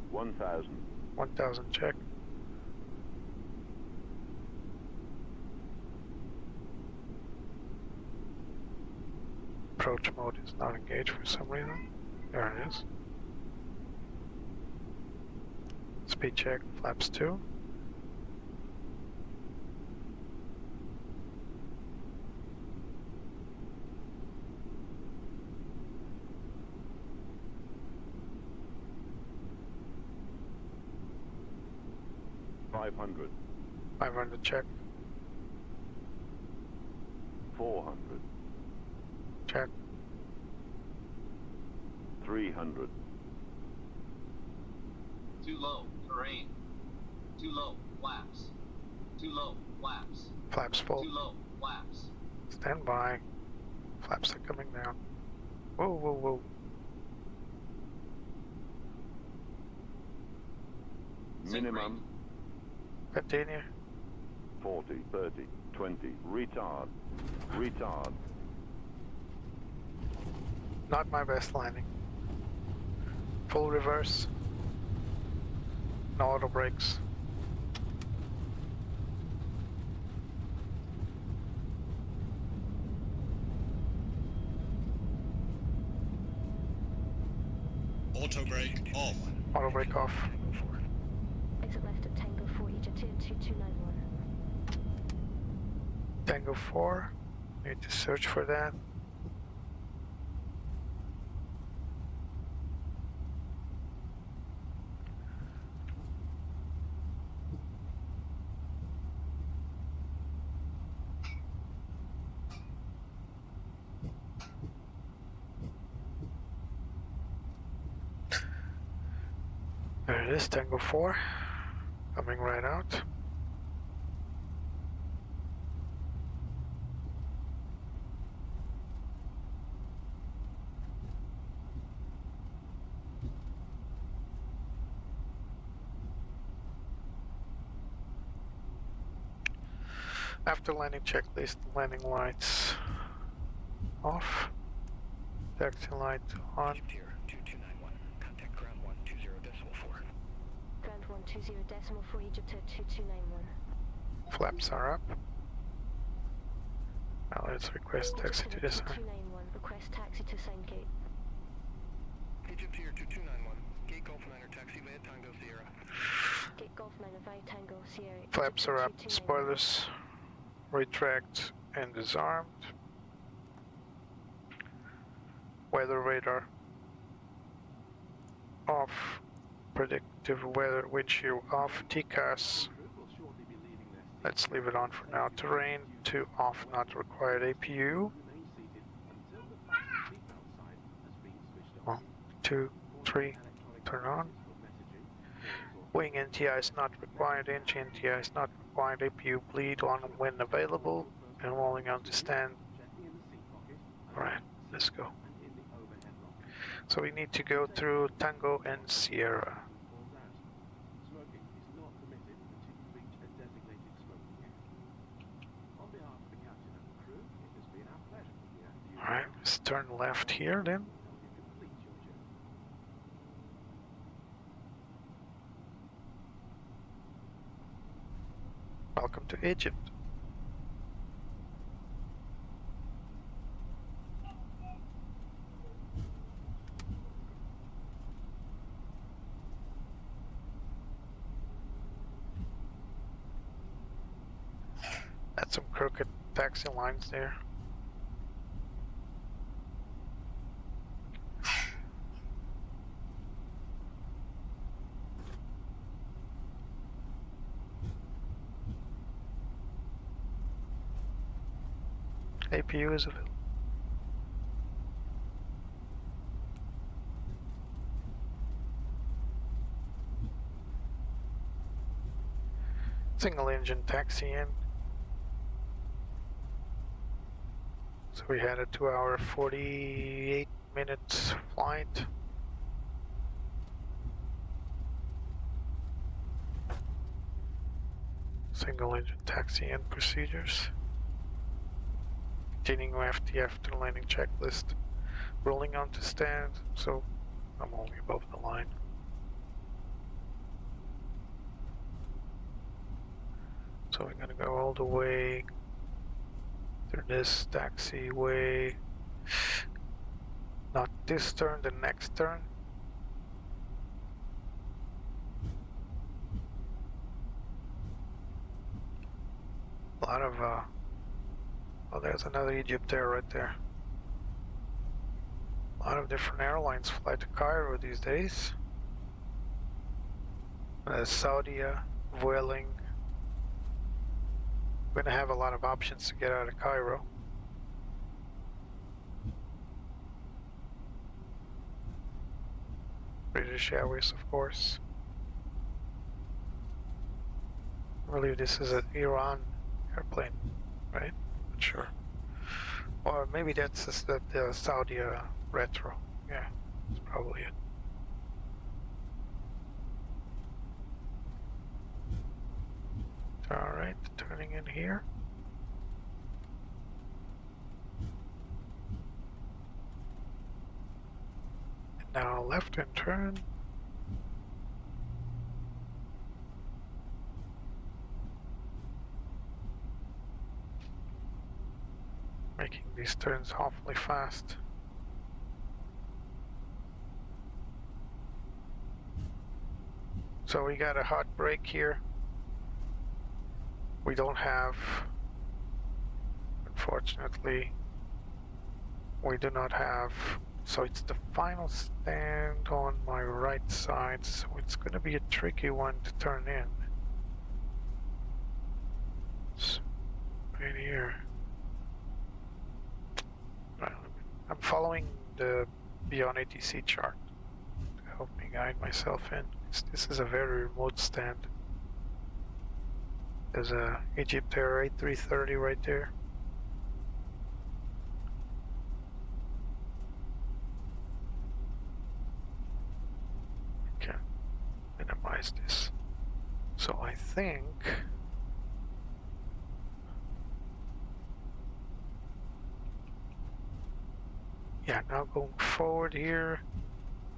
1,000. 1,000 check. Approach mode is not engaged for some reason. There it is. Speed check, flaps 2. $500. 500 check. 400. Check. 300. Too low, terrain. Too low, flaps. Too low, flaps. Flaps full. Too low, flaps. Stand by. Flaps are coming down. Whoa, whoa, whoa. Minimum. Continue. 40, 30, 20. Retard. Retard. Not my best landing. Full reverse. No auto brakes. Auto brake off. Auto brake off. Exit left at Tango 4, Egypt Air 2291. Tango 4. Need to search for that. There it is, Tango 4, coming right out. After landing checklist, landing lights off, taxi light on. Contact ground 120.4. Ground 120.4, Egypt Air 2291. Flaps are up. Now let's request taxi to this side. 2291, request taxi to same gate. Egypt here, 2291. Gate Golf 9er taxi via Tango Sierra. Gate Golf 9er via Tango Sierra. Flaps are up, spoilers retract and disarmed. Weather radar off. Predictive weather wind shear off. TCAS. Let's leave it on for now. Terrain to off, not required. APU. 1, 2, 3. Turn on. Wing NTI is not required. Engine NTI is not required. APU bleed on when available. And rolling on to stand. Alright, let's go. So we need to go through Tango and Sierra. Alright, let's turn left here then. Welcome to Egypt. That's some crooked taxi lines there. APU is available. Single engine taxi in. So we had a 2-hour 48-minute flight. Single engine taxi in procedures. Continuing FTF to landing checklist. Rolling onto stand, so I'm only above the line. So we're gonna go all the way through this taxiway. Not this turn, the next turn. A lot of oh, there's another Egypt Air right there. A lot of different airlines fly to Cairo these days. Saudia, Vueling. We're gonna have a lot of options to get out of Cairo. British Airways, of course. I believe this is an Iran airplane, right? Not sure. Or maybe that's just the Saudi retro. Yeah, that's probably it. Alright, turning in here. And now left hand turn. Making these turns awfully fast. So we got a hot break here. We don't have, unfortunately, we do not have, so it's the final stand on my right side, so it's going to be a tricky one to turn in. It's right here. I'm following the Beyond ATC chart to help me guide myself in. This is a very remote stand. There's a Egypt Air A330 right there. Okay, minimize this. So I think yeah, now going forward here,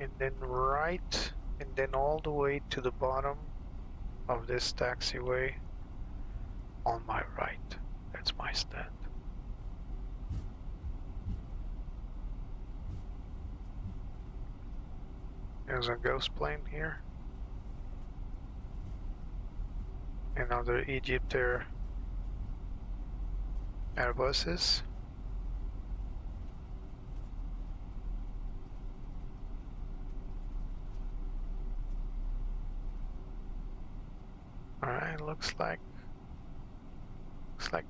and then right, and then all the way to the bottom of this taxiway on my right. That's my stand. There's a ghost plane here. Another Egypt Air Airbuses. Alright, looks like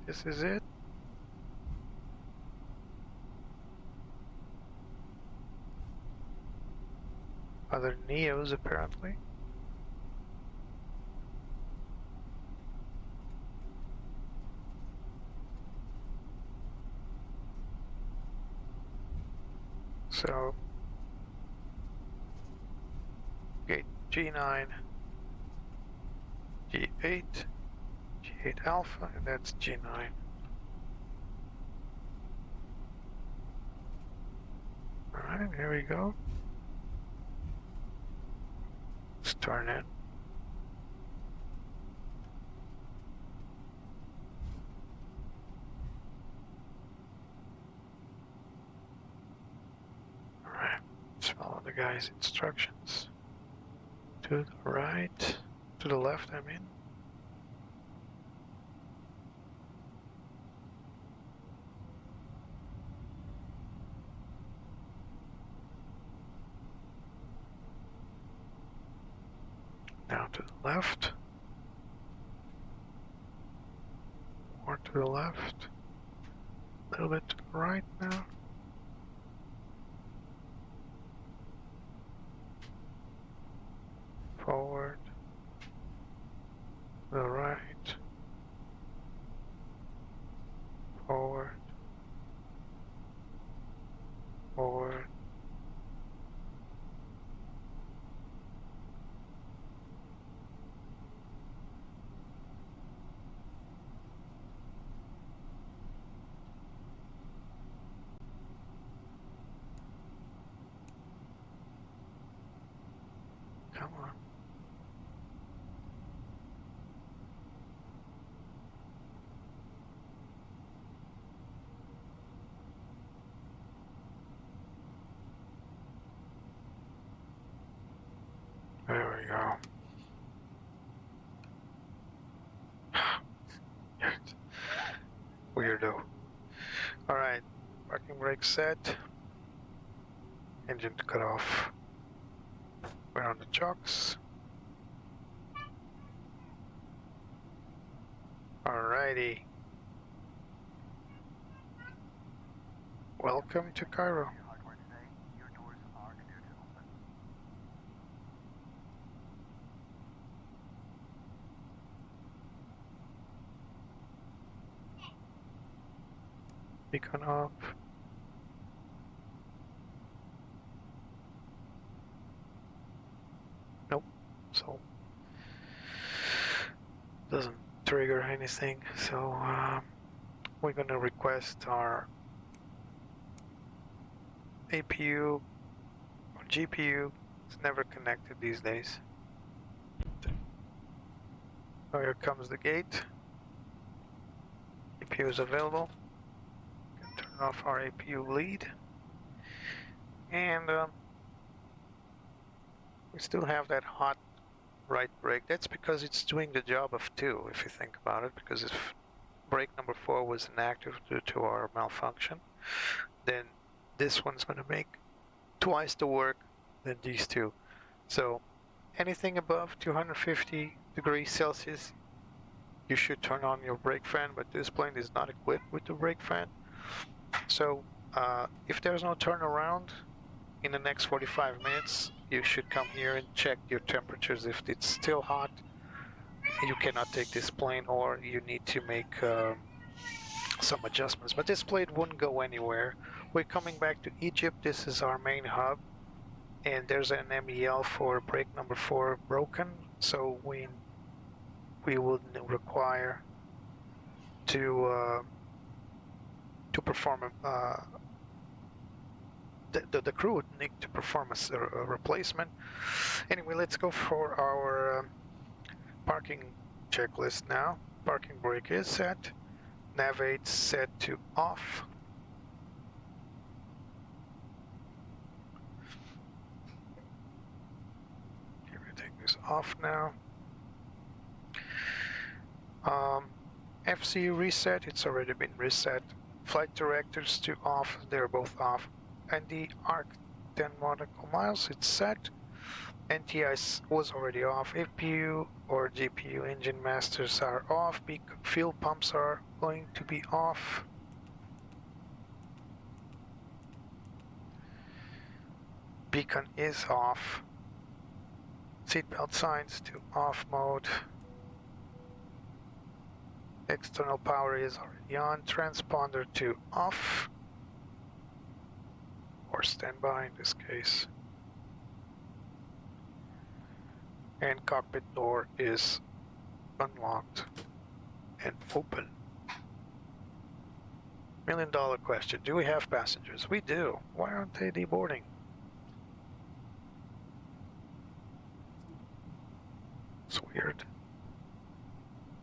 this is it. Other Neos apparently. So gate G9, G8, G8 Alpha, and that's G9. Alright, here we go. Let's turn in. the guy's instructions. To the right, to the left, I mean. Now to the left. More to the left. A little bit to the right now. Forward. To the right. Forward. Forward. Come on. There we go. Weirdo. Alright, parking brake set. Engine to cut off. We're on the chocks. Alrighty. Welcome to Cairo. Beacon up. Nope, so doesn't trigger anything. So we're gonna request our APU or GPU. It's never connected these days. Oh, here comes the gate. APU is available. Turn off our APU lead, and we still have that hot right brake. That's because it's doing the job of two, if you think about it, because if brake number 4 was inactive due to our malfunction, then this one's going to make twice the work than these two. So anything above 250 degrees Celsius, you should turn on your brake fan, but this plane is not equipped with the brake fan. So if there's no turnaround in the next 45 minutes, you should come here and check your temperatures. If it's still hot, you cannot take this plane, or you need to make some adjustments. But this plane wouldn't go anywhere. We're coming back to Egypt. This is our main hub, and there's an MEL for brake number 4 broken, so we would require to perform the crew would need to perform a replacement. Anyway, let's go for our parking checklist now. Parking brake is set. Nav 8 set to off. Everything is off now. FC reset, it's already been reset. Flight directors to off, they're both off. And the arc 10 nautical miles, it's set. NTI was already off. APU or GPU engine masters are off. Fuel pumps are going to be off. Beacon is off. Seatbelt signs to off mode. External power is already on. Transponder to off. Or standby in this case. And cockpit door is unlocked and open. $1 million question. Do we have passengers? We do. Why aren't they deboarding? It's weird.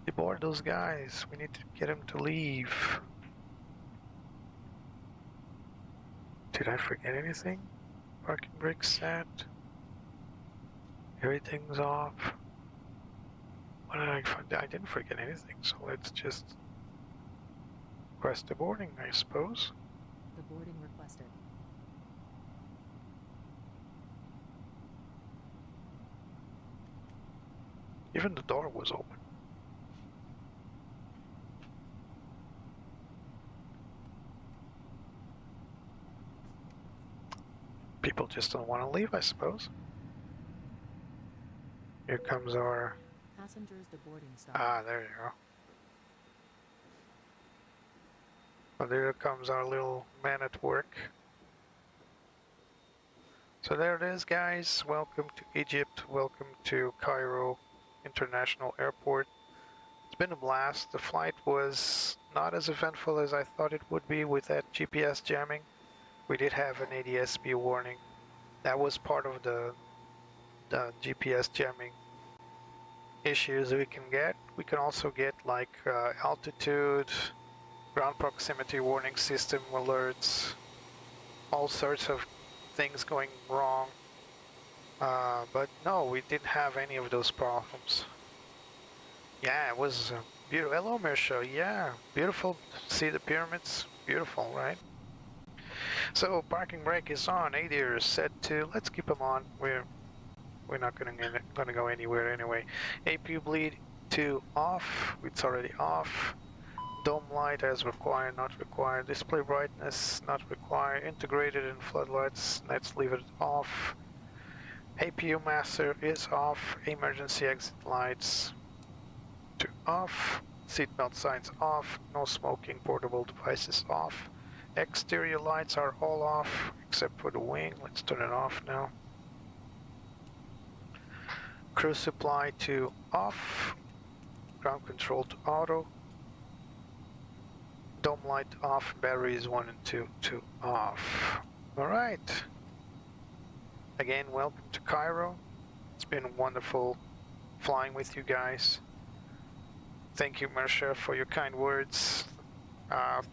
Deboard those guys. We need to get them to leave. Did I forget anything? Parking brake set. Everything's off. What did I find? I didn't forget anything, so let's just press the boarding, I suppose. The boarding requested. Even the door was open. People just don't want to leave, I suppose. Here comes our... Passengers to boarding stop. Ah, there you go. Well, there comes our little man at work. So there it is, guys. Welcome to Egypt. Welcome to Cairo International Airport. It's been a blast. The flight was not as eventful as I thought it would be with that GPS jamming. We did have an ADS-B warning. That was part of the GPS jamming issues we can get. We can also get like altitude, ground proximity warning system alerts, all sorts of things going wrong. But no, we didn't have any of those problems. Yeah, it was beautiful. Hello, Mirsha. Yeah, beautiful. See the pyramids? Beautiful, right? So parking brake is on. ADR is set to. Let's keep them on. We're not gonna go anywhere anyway. APU bleed to off. It's already off. Dome light as required, not required. Display brightness not required. Integrated in floodlights. Let's leave it off. APU master is off. Emergency exit lights to off. Seatbelt signs off. No smoking. Portable devices off. Exterior lights are all off except for the wing. Let's turn it off now. Cruise supply to off. Ground control to auto. Dome light off. Batteries 1 and 2 to off. Alright. Again, welcome to Cairo. It's been wonderful flying with you guys. Thank you, Mirsha, for your kind words.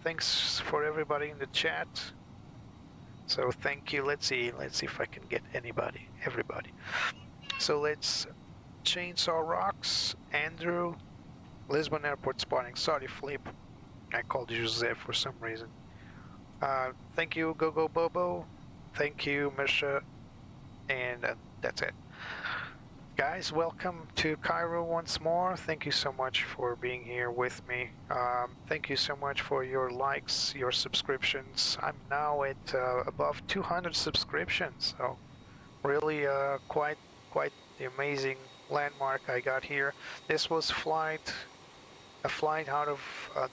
Thanks for everybody in the chat. So thank you. Let's see if I can get everybody. So let's chainsaw rocks. Andrew, Lisbon Airport spotting. Sorry, Flip. I called you Jose for some reason. Thank you, Gogo Bobo. Thank you, Mirsha. And that's it. Guys, welcome to Cairo once more. Thank you so much for being here with me. Thank you so much for your likes, your subscriptions. I'm now at above 200 subscriptions, so really quite the amazing landmark I got here. This was a flight out of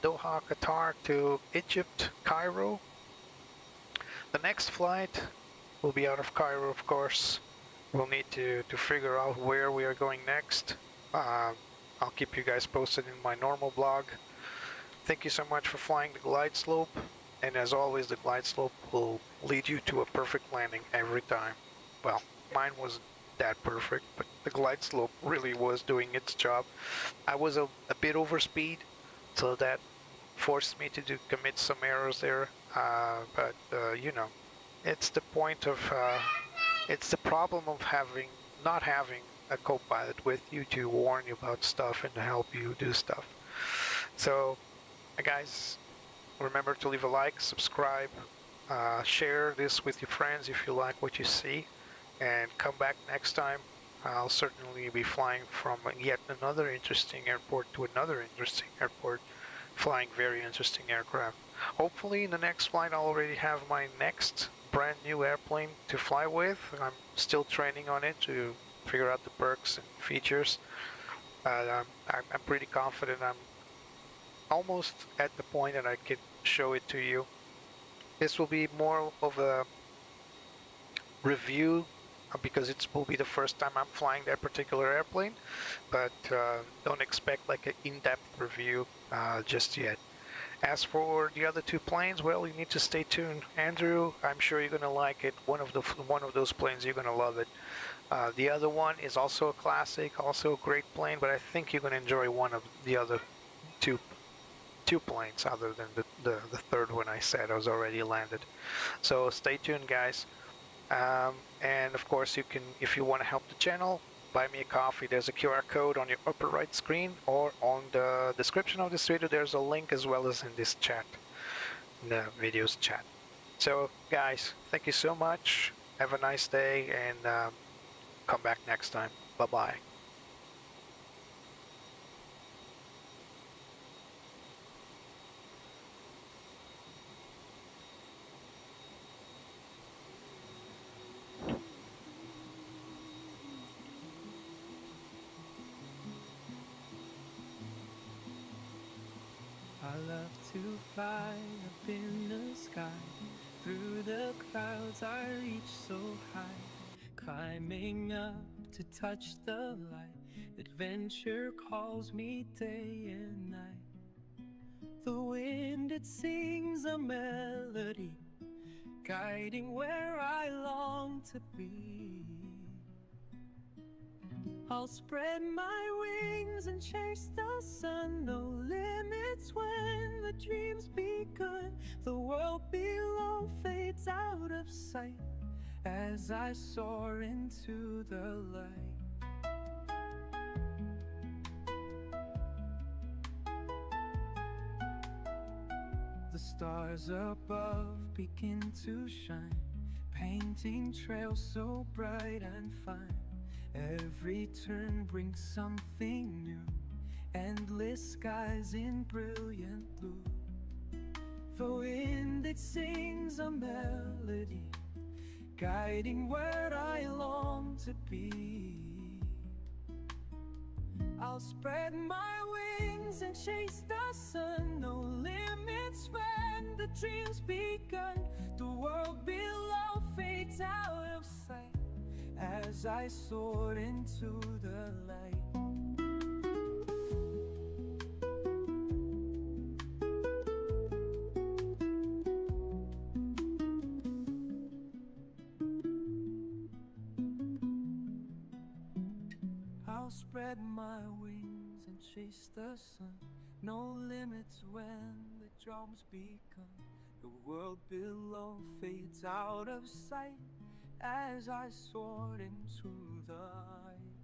Doha, Qatar to Egypt, Cairo. The next flight will be out of Cairo, of course. We'll need to figure out where we are going next. I'll keep you guys posted in my normal blog. Thank you so much for flying the glide slope. And as always, the glide slope will lead you to a perfect landing every time. Well, mine wasn't that perfect, but the glide slope really was doing its job. I was a bit over speed, so that forced me to commit some errors there. But you know, it's the point of... it's the problem of not having a co-pilot with you to warn you about stuff and to help you do stuff. So, guys, remember to leave a like, subscribe, share this with your friends if you like what you see, and come back next time. I'll certainly be flying from yet another interesting airport to another interesting airport, flying very interesting aircraft. Hopefully in the next flight I'll already have my next brand new airplane to fly with. I'm still training on it to figure out the perks and features. I'm pretty confident. I'm almost at the point that I can show it to you. This will be more of a review because it will be the first time I'm flying that particular airplane, but don't expect like an in-depth review just yet. As for the other two planes, well, you need to stay tuned. Andrew, I'm sure you're going to like it. One of those planes, you're going to love it. The other one is also a classic, also a great plane, but I think you're going to enjoy one of the other two planes other than the third one I said was already landed. So stay tuned, guys. And of course, you can, if you want to help the channel, buy me a coffee. There's a QR code on your upper right screen, or on the description of this video there's a link, as well as in this chat, in the videos chat. So guys, thank you so much, have a nice day, and come back next time. Bye bye. I love to fly up in the sky. Through the clouds I reach so high, climbing up to touch the light. Adventure calls me day and night. The wind, it sings a melody, guiding where I long to be. I'll spread my wings and chase the sun. No limits when the dream's begun. The world below fades out of sight as I soar into the light. The stars above begin to shine, painting trails so bright and fine. Every turn brings something new, endless skies in brilliant blue. The wind, it sings a melody, guiding where I long to be. I'll spread my wings and chase the sun. No limits when the dream's begun. The world below fades out of sight as I soar into the light. I'll spread my wings and chase the sun. No limits when the drum's begun. The world below fades out of sight as I soared into the light.